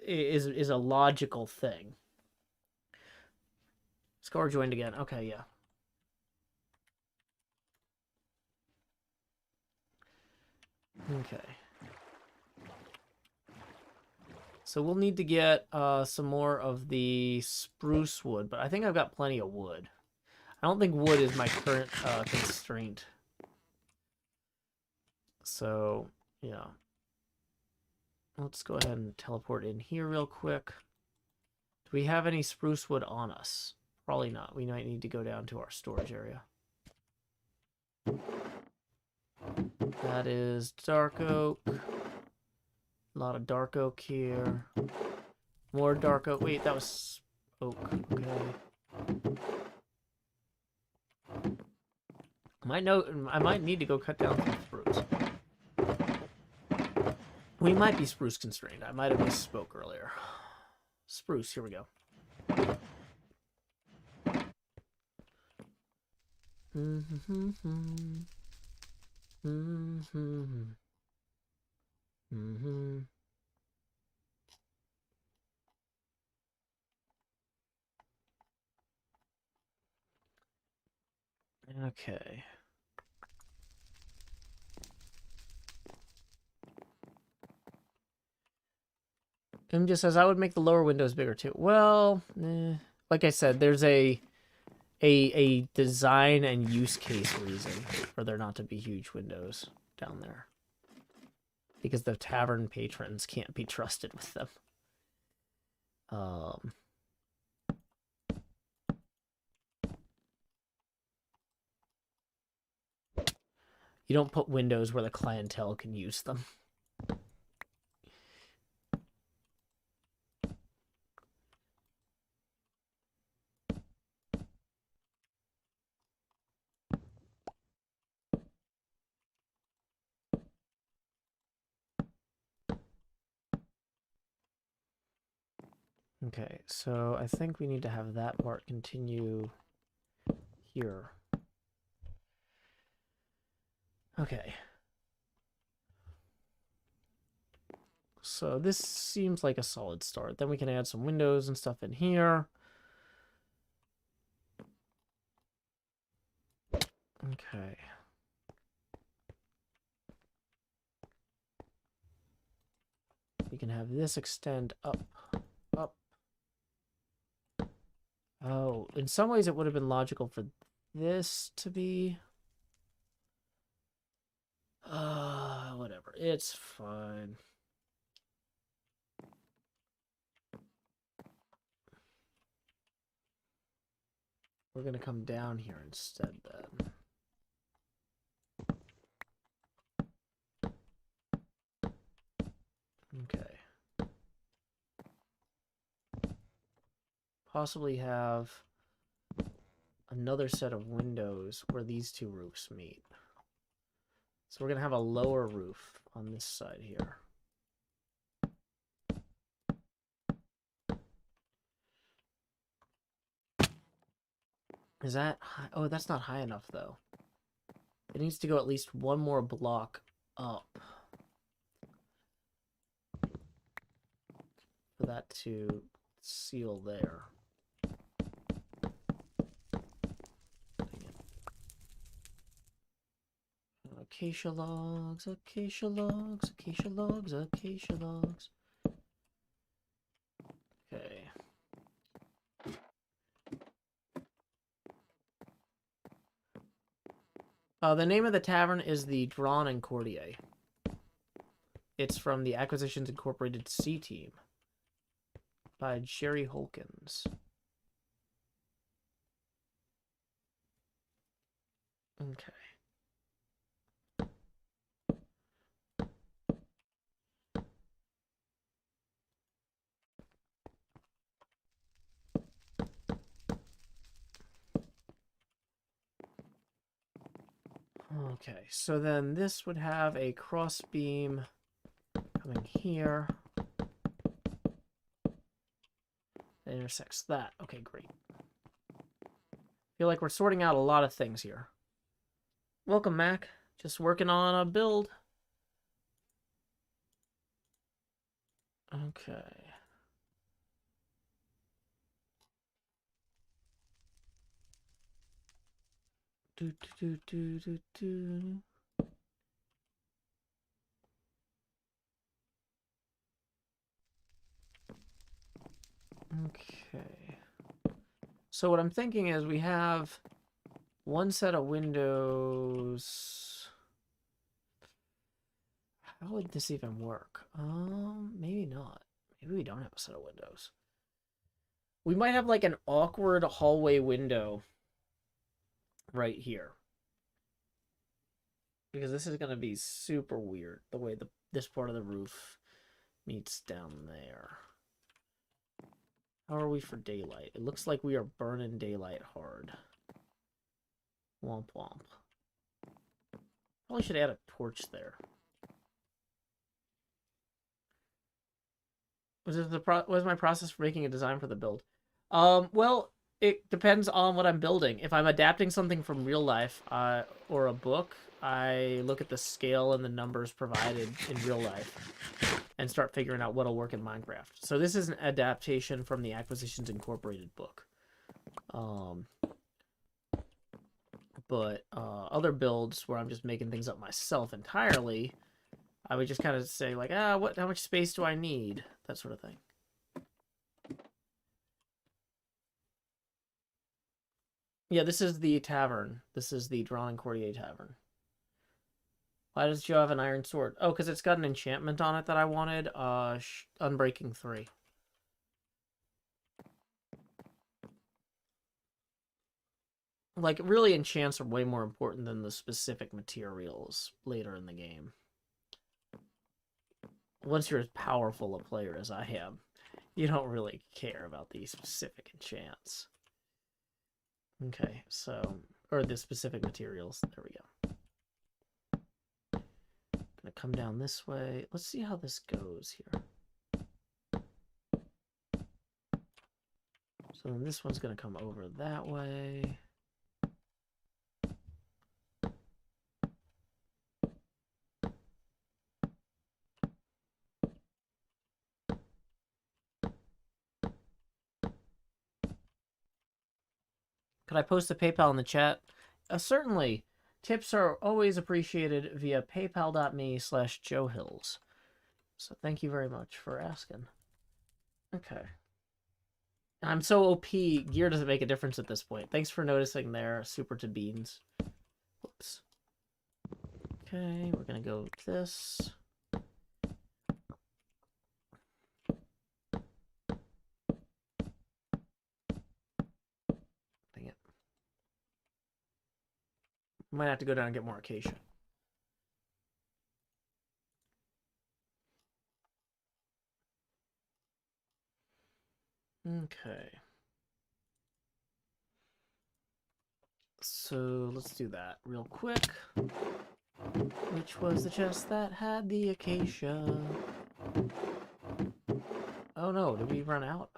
Speaker 3: is a logical thing. Scar joined again. Okay, yeah. Okay. So we'll need to get some more of the spruce wood, but I think I've got plenty of wood. I don't think wood is my current constraint. So, yeah. Let's go ahead and teleport in here real quick. Do we have any spruce wood on us? Probably not. We might need to go down to our storage area. That is dark oak. A lot of dark oak here. More dark oak. Wait, that was oak. Okay. I might need to go cut down some spruce. We might be spruce constrained. I might have misspoke earlier. Spruce, here we go. Okay. Just says I would make the lower windows bigger too. Well, like I said, there's a design and use case reason for there not to be huge windows down there, because the tavern patrons can't be trusted with them. You don't put windows where the clientele can use them. Okay, so I think we need to have that part continue here. Okay. So this seems like a solid start. Then we can add some windows and stuff in here. Okay. We can have this extend up, up. Oh, in some ways it would have been logical for this to be... whatever. It's fine. We're gonna come down here instead then. Okay. Possibly have another set of windows where these two roofs meet. So we're gonna have a lower roof on this side here. Is that high? Oh, that's not high enough though. It needs to go at least one more block up for that to seal there. Acacia logs, acacia logs, acacia logs, acacia logs. Okay. The name of the tavern is the Drawn and Courtier. It's from the Acquisitions Incorporated C Team by Jerry Holkins. Okay. Okay, so then this would have a cross beam coming here. That intersects that. Okay, great. Feel like we're sorting out a lot of things here. Welcome, Mac. Just working on a build. Okay. Do, do, do, do, do. Okay. So what I'm thinking is we have one set of windows. How would this even work? Maybe not. Maybe we don't have a set of windows. We might have like an awkward hallway window right here. Because this is going to be super weird, the way this part of the roof meets down there. How are we for daylight? It looks like we are burning daylight hard. Womp womp. Probably should add a torch there. What was my process for making a design for the build? Well, it depends on what I'm building. If I'm adapting something from real life or a book, I look at the scale and the numbers provided in real life and start figuring out what'll work in Minecraft. So this is an adaptation from the Acquisitions Incorporated book. But other builds where I'm just making things up myself entirely, I would just kind of say like, how much space do I need? That sort of thing. Yeah, this is the tavern. This is the Drawing Courtier tavern. Why does Joe have an iron sword? Oh, because it's got an enchantment on it that I wanted. Unbreaking 3. Like, really, enchants are way more important than the specific materials later in the game. Once you're as powerful a player as I am, you don't really care about these specific enchants. Okay, so... Or the specific materials. There we go. Gonna come down this way. Let's see how this goes here. So then this one's gonna come over that way. Could I post a PayPal in the chat? Certainly. Tips are always appreciated via paypal.me/joehills. So thank you very much for asking. Okay. I'm so OP, gear doesn't make a difference at this point. Thanks for noticing there, Super to Beans. Whoops. Okay, we're gonna go with this. Dang it. Might have to go down and get more acacia. Okay. So let's do that real quick. Which was the chest that had the acacia? Oh no, did we run out?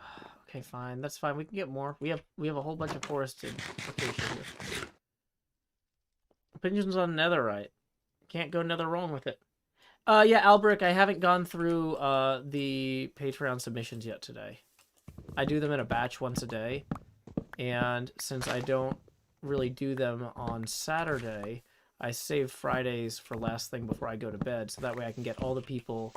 Speaker 3: Okay, fine. That's fine. We can get more. We have a whole bunch of forested acacia here. Opinions on netherite. Can't go nether wrong with it. Yeah, Albrecht, I haven't gone through the Patreon submissions yet today. I do them in a batch once a day, and since I don't really do them on Saturday, I save Fridays for last thing before I go to bed, so that way I can get all the people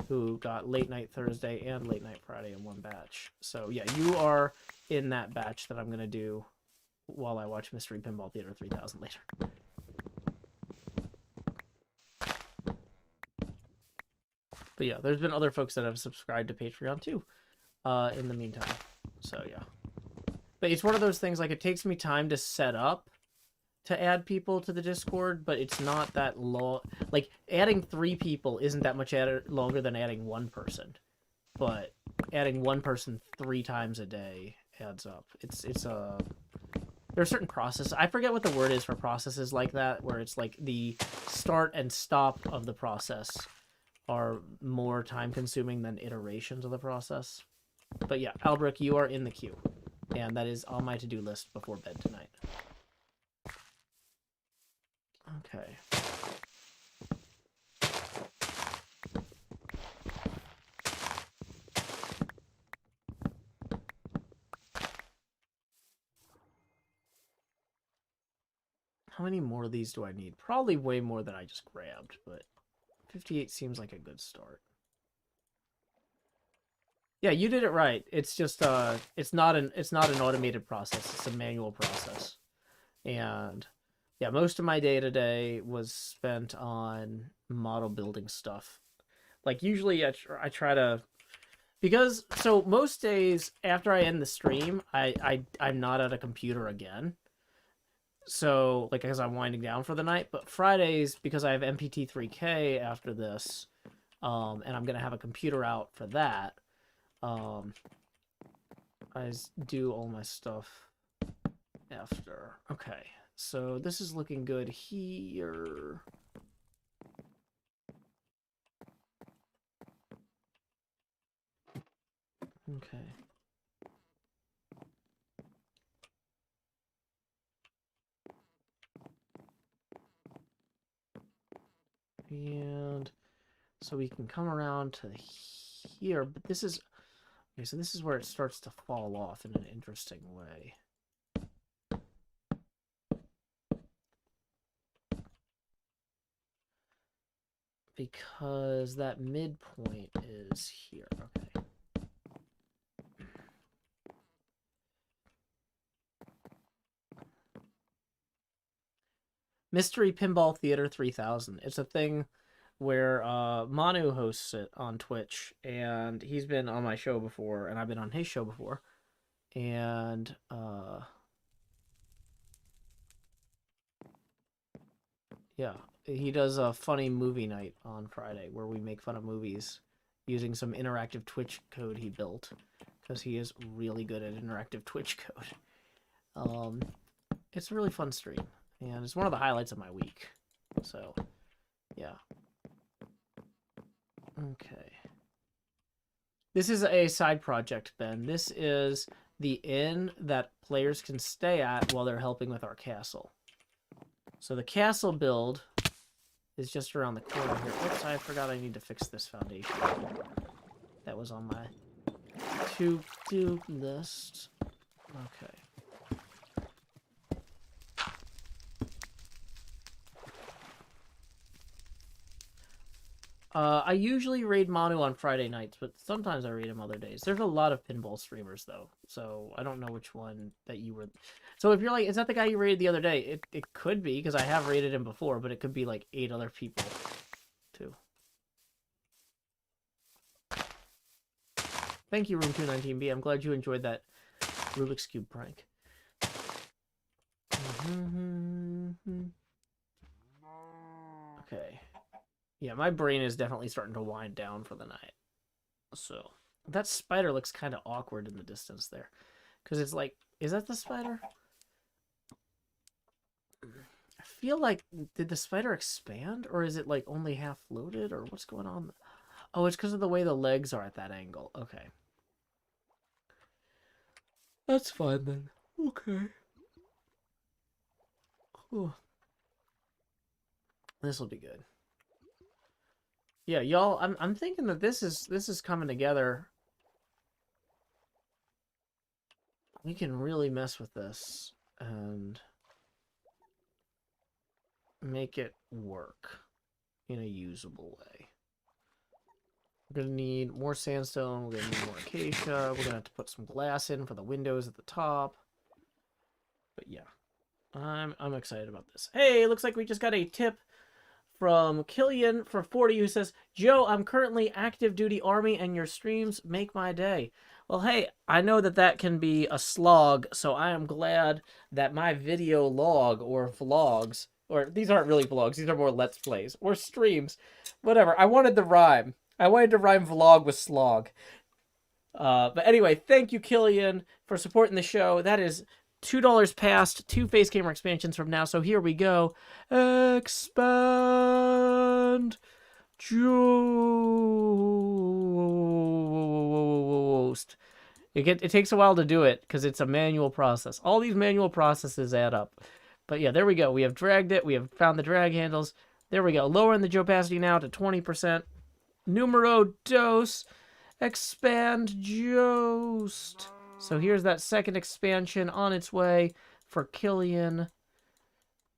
Speaker 3: who got late night Thursday and late night Friday in one batch. So yeah, you are in that batch that I'm going to do while I watch Mystery Pinball Theater 3000 later. But yeah, there's been other folks that have subscribed to Patreon too in the meantime. So yeah. But it's one of those things, like, it takes me time to set up to add people to the Discord, but it's not that long. Like, adding 3 people isn't that much longer than adding 1 person. But adding 1 person 3 times a day adds up. It's a... There are certain processes. I forget what the word is for processes like that, where it's like the start and stop of the process are more time-consuming than iterations of the process. But yeah, Albrecht, you are in the queue. And that is on my to-do list before bed tonight. Okay. How many more of these do I need? Probably way more than I just grabbed, but 58 seems like a good start. Yeah, you did it right. It's just it's not an automated process. It's a manual process. And yeah, most of my day today was spent on model building stuff. Like, usually I try to, because so most days after I end the stream, I'm not at a computer again. So, like, as I'm winding down for the night, but Fridays, because I have MPT3K after this, and I'm gonna have a computer out for that, I do all my stuff after. Okay, so this is looking good here. Okay. And so we can come around to here, but this is... Okay, so this is where it starts to fall off in an interesting way. because that midpoint is here. Okay. Mystery Pinball Theater 3000. It's a thing where Manu hosts it on Twitch, and he's been on my show before, and I've been on his show before. And yeah, he does a funny movie night on Friday where we make fun of movies using some interactive Twitch code he built, because he is really good at interactive Twitch code. It's a really fun stream, and it's one of the highlights of my week. So, yeah. Okay. This is a side project, Ben. This is the inn that players can stay at while they're helping with our castle. So the castle build is just around the corner here. Oops, I forgot I need to fix this foundation. That was on my to-do list. Okay. I usually raid Manu on Friday nights, but sometimes I raid him other days. There's a lot of pinball streamers, though, so I don't know which one that you were... So if you're like, is that the guy you raided the other day? It could be, because I have raided him before, but it could be like 8 other people, too. Thank you, Room219B. I'm glad you enjoyed that Rubik's Cube prank. Okay. Yeah, my brain is definitely starting to wind down for the night. So, that spider looks kind of awkward in the distance there. Because it's like, is that the spider? I feel like, did the spider expand? Or is it like only half floated? Or what's going on? Oh, it's because of the way the legs are at that angle. Okay. That's fine then. Okay. Cool. This will be good. Yeah, y'all, I'm thinking that this is coming together. We can really mess with this and make it work in a usable way. We're gonna need more sandstone, we're gonna need more acacia, we're gonna have to put some glass in for the windows at the top. But yeah. I'm excited about this. Hey, looks like we just got a tip from Killian for 40, who says, Joe, I'm currently active duty army and your streams make my day. Well, hey, I know that that can be a slog, so I am glad that my video log or vlogs, or these aren't really vlogs, these are more let's plays or streams, whatever. I wanted the rhyme. I wanted to rhyme vlog with slog. But anyway, thank you, Killian, for supporting the show. That is $2 past, 2 face camera expansions from now, so here we go. Expand Joost. It takes a while to do it, because it's a manual process. All these manual processes add up. But yeah, there we go. We have dragged it. We have found the drag handles. There we go. Lowering the opacity now to 20%. Numero dos. Expand Joost. So here's that second expansion on its way for Killian.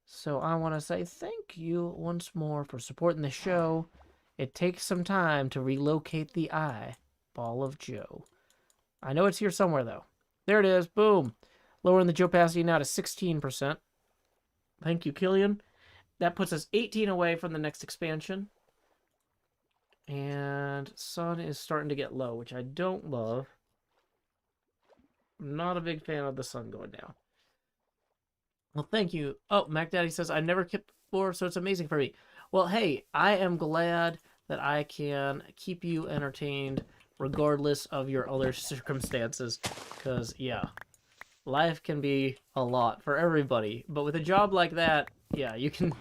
Speaker 3: So I want to say thank you once more for supporting the show. It takes some time to relocate the eyeball of Joe. I know it's here somewhere, though. There it is. Boom. Lowering the opacity now to 16%. Thank you, Killian. That puts us 18 away from the next expansion. And sun is starting to get low, which I don't love. I'm not a big fan of the sun going down. Well, thank you. Oh, Mac Daddy says, I've never kept before, so it's amazing for me. Well, hey, I am glad that I can keep you entertained regardless of your other circumstances. Because, yeah, life can be a lot for everybody. But with a job like that, yeah, you can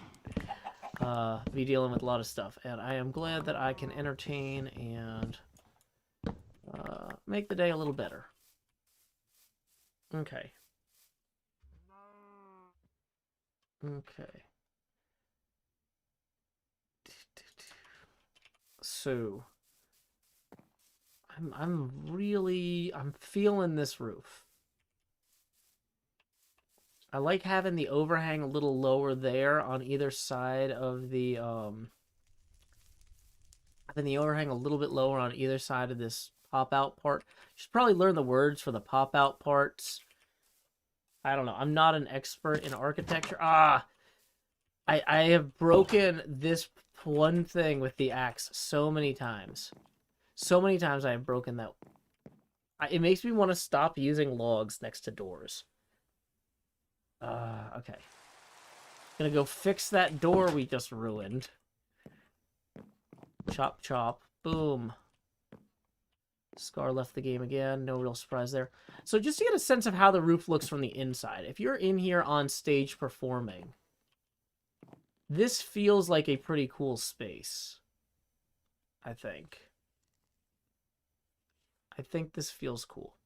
Speaker 3: be dealing with a lot of stuff. And I am glad that I can entertain and make the day a little better. Okay. Okay. So I'm feeling this roof. I like having the overhang a little lower there on either side of the Then the overhang a little bit lower on either side of this pop-out part. You should probably learn the words for the pop-out parts. I don't know. I'm not an expert in architecture. I have broken this one thing with the axe so many times. So many times I have broken that. It makes me want to stop using logs next to doors. Okay. Gonna go fix that door we just ruined. Chop, chop. Boom. Scar left the game again. No real surprise there. So just to get a sense of how the roof looks from the inside. If you're in here on stage performing, this feels like a pretty cool space. I think. I think this feels cool.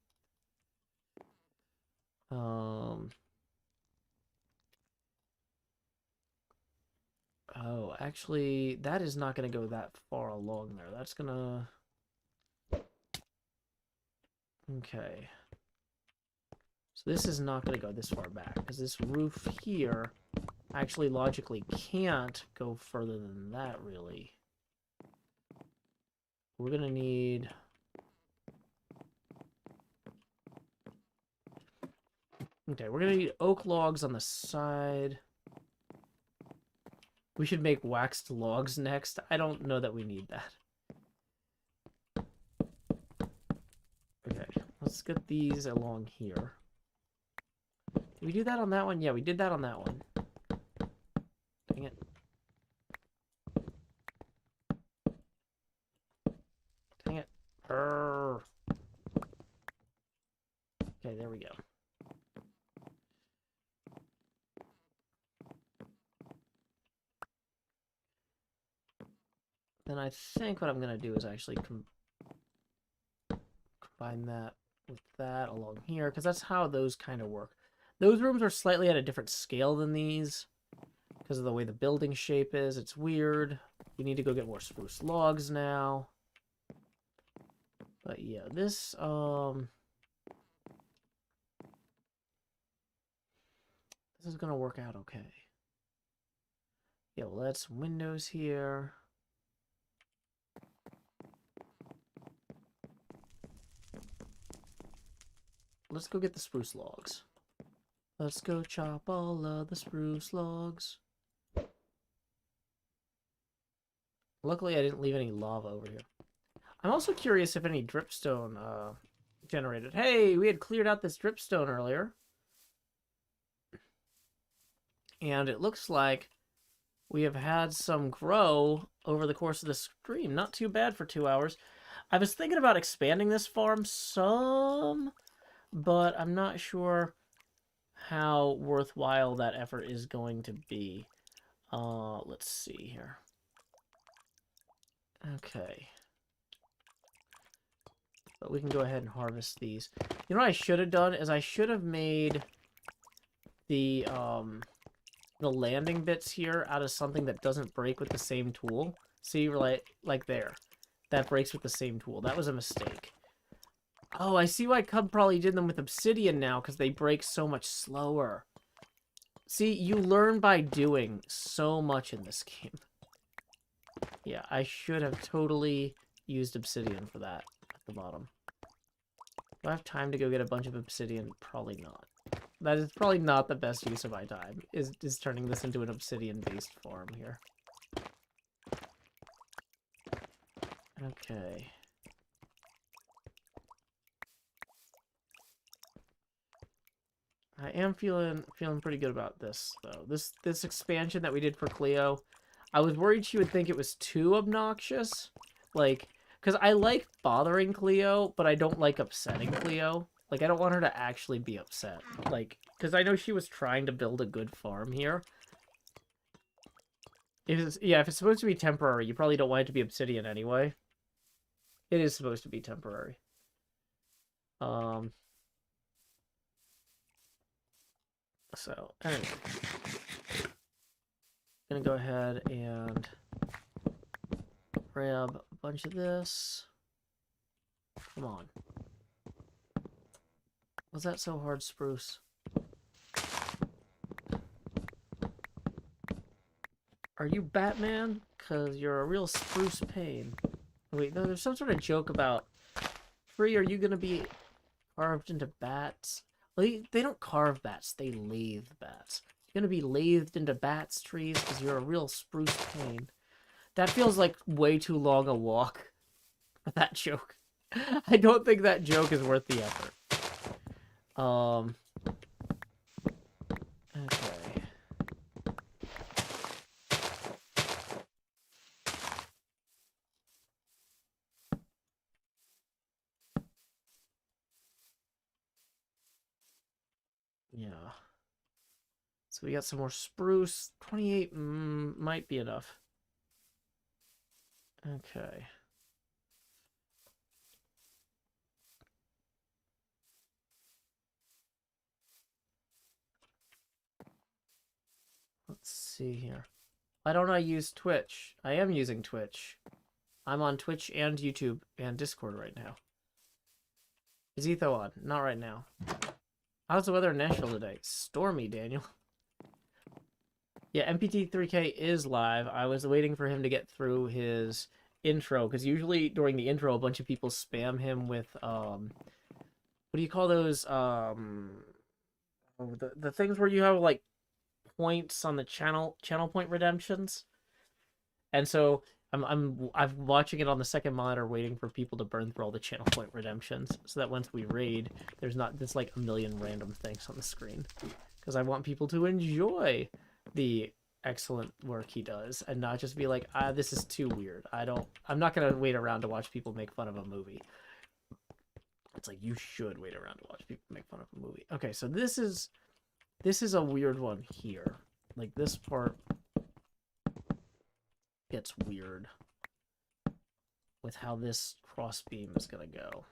Speaker 3: Oh, actually, that is not going to go that far along there. That's going to... Okay. So this is not going to go this far back, because this roof here actually logically can't go further than that, really. We're going to need... Okay, we're going to need oak logs on the side. We should make waxed logs next. I don't know that we need that. Okay, let's get these along here. Did we do that on that one? Yeah, we did that on that one. Dang it. Dang it. Brrr. Okay, there we go. Then I think what I'm going to do is actually combine that with that along here, because that's how those kind of work. Those rooms are slightly at a different scale than these, because of the way the building shape is. It's weird. You need to go get more spruce logs now. But yeah, this, this is going to work out okay. Yeah, we'll add some windows here. Let's go get the spruce logs. Let's go chop all of the spruce logs. Luckily, I didn't leave any lava over here. I'm also curious if any dripstone generated. Hey, we had cleared out this dripstone earlier. And it looks like we have had some grow over the course of the stream. Not too bad for 2 hours. I was thinking about expanding this farm some, but I'm not sure how worthwhile that effort is going to be. Let's see here. Okay. But we can go ahead and harvest these. You know what I should have done is I should have made the landing bits here out of something that doesn't break with the same tool. See, like there. That breaks with the same tool. That was a mistake. Oh, I see why Cub probably did them with obsidian now, because they break so much slower. See, you learn by doing so much in this game. Yeah, I should have totally used obsidian for that at the bottom. Do I have time to go get a bunch of obsidian? Probably not. That is probably not the best use of my time, is turning this into an obsidian-based farm here. Okay. I am feeling pretty good about this, though. This expansion that we did for Cleo, I was worried she would think it was too obnoxious. Like, because I like bothering Cleo, but I don't like upsetting Cleo. Like, I don't want her to actually be upset. Like, because I know she was trying to build a good farm here. If it's supposed to be temporary, you probably don't want it to be obsidian anyway. It is supposed to be temporary. So, anyway. Gonna go ahead and grab a bunch of this. Come on. Was that so hard, Spruce? Are you Batman? 'Cause you're a real spruce pain. Wait, no, there's some sort of joke about... Free, are you gonna be carved into bats? Well, they don't carve bats, they lathe bats. You're gonna be lathed into bats, trees, because you're a real spruce pain. That feels like way too long a walk for that joke. I don't think that joke is worth the effort. Okay. Yeah. So we got some more spruce. 28 might be enough. Okay. Let's see here. Why don't I use Twitch? I am using Twitch. I'm on Twitch and YouTube and Discord right now. Is Etho on? Not right now. How's the weather in Nashville today? Stormy, Daniel. Yeah, MPT3K is live. I was waiting for him to get through his intro, because usually during the intro, a bunch of people spam him with, what do you call those, the things where you have, like, points on the channel point redemptions. And so I'm watching it on the second monitor, waiting for people to burn through all the channel point redemptions, so that once we raid, there's not just like a million random things on the screen, because I want people to enjoy the excellent work he does and not just be like, this is too weird. I'm not gonna wait around to watch people make fun of a movie. It's like, you should wait around to watch people make fun of a movie. Okay, so this is a weird one here. Like, this part gets weird with how this crossbeam is gonna go.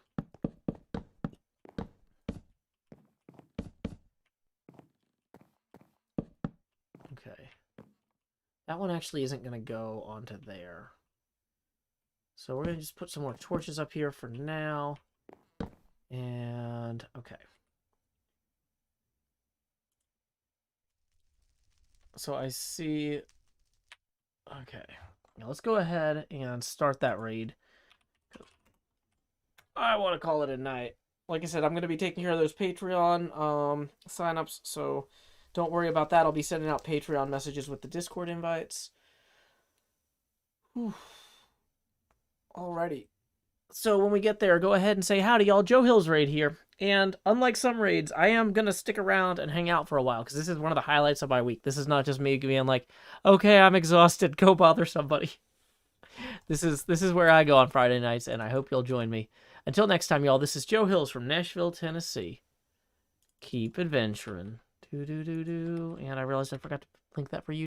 Speaker 3: Okay. That one actually isn't gonna go onto there. So we're gonna just put some more torches up here for now. And, okay. So I see... Okay. Now let's go ahead and start that raid. I want to call it a night. Like I said, I'm going to be taking care of those Patreon signups, so don't worry about that. I'll be sending out Patreon messages with the Discord invites. Whew. Alrighty. So when we get there, go ahead and say, howdy y'all, Joe Hill's raid here. And unlike some raids, I am going to stick around and hang out for a while, because this is one of the highlights of my week. This is not just me being like, okay, I'm exhausted, go bother somebody. This is where I go on Friday nights, and I hope you'll join me. Until next time, y'all, this is Joe Hills from Nashville, Tennessee. Keep adventuring. And I realized I forgot to link that for you.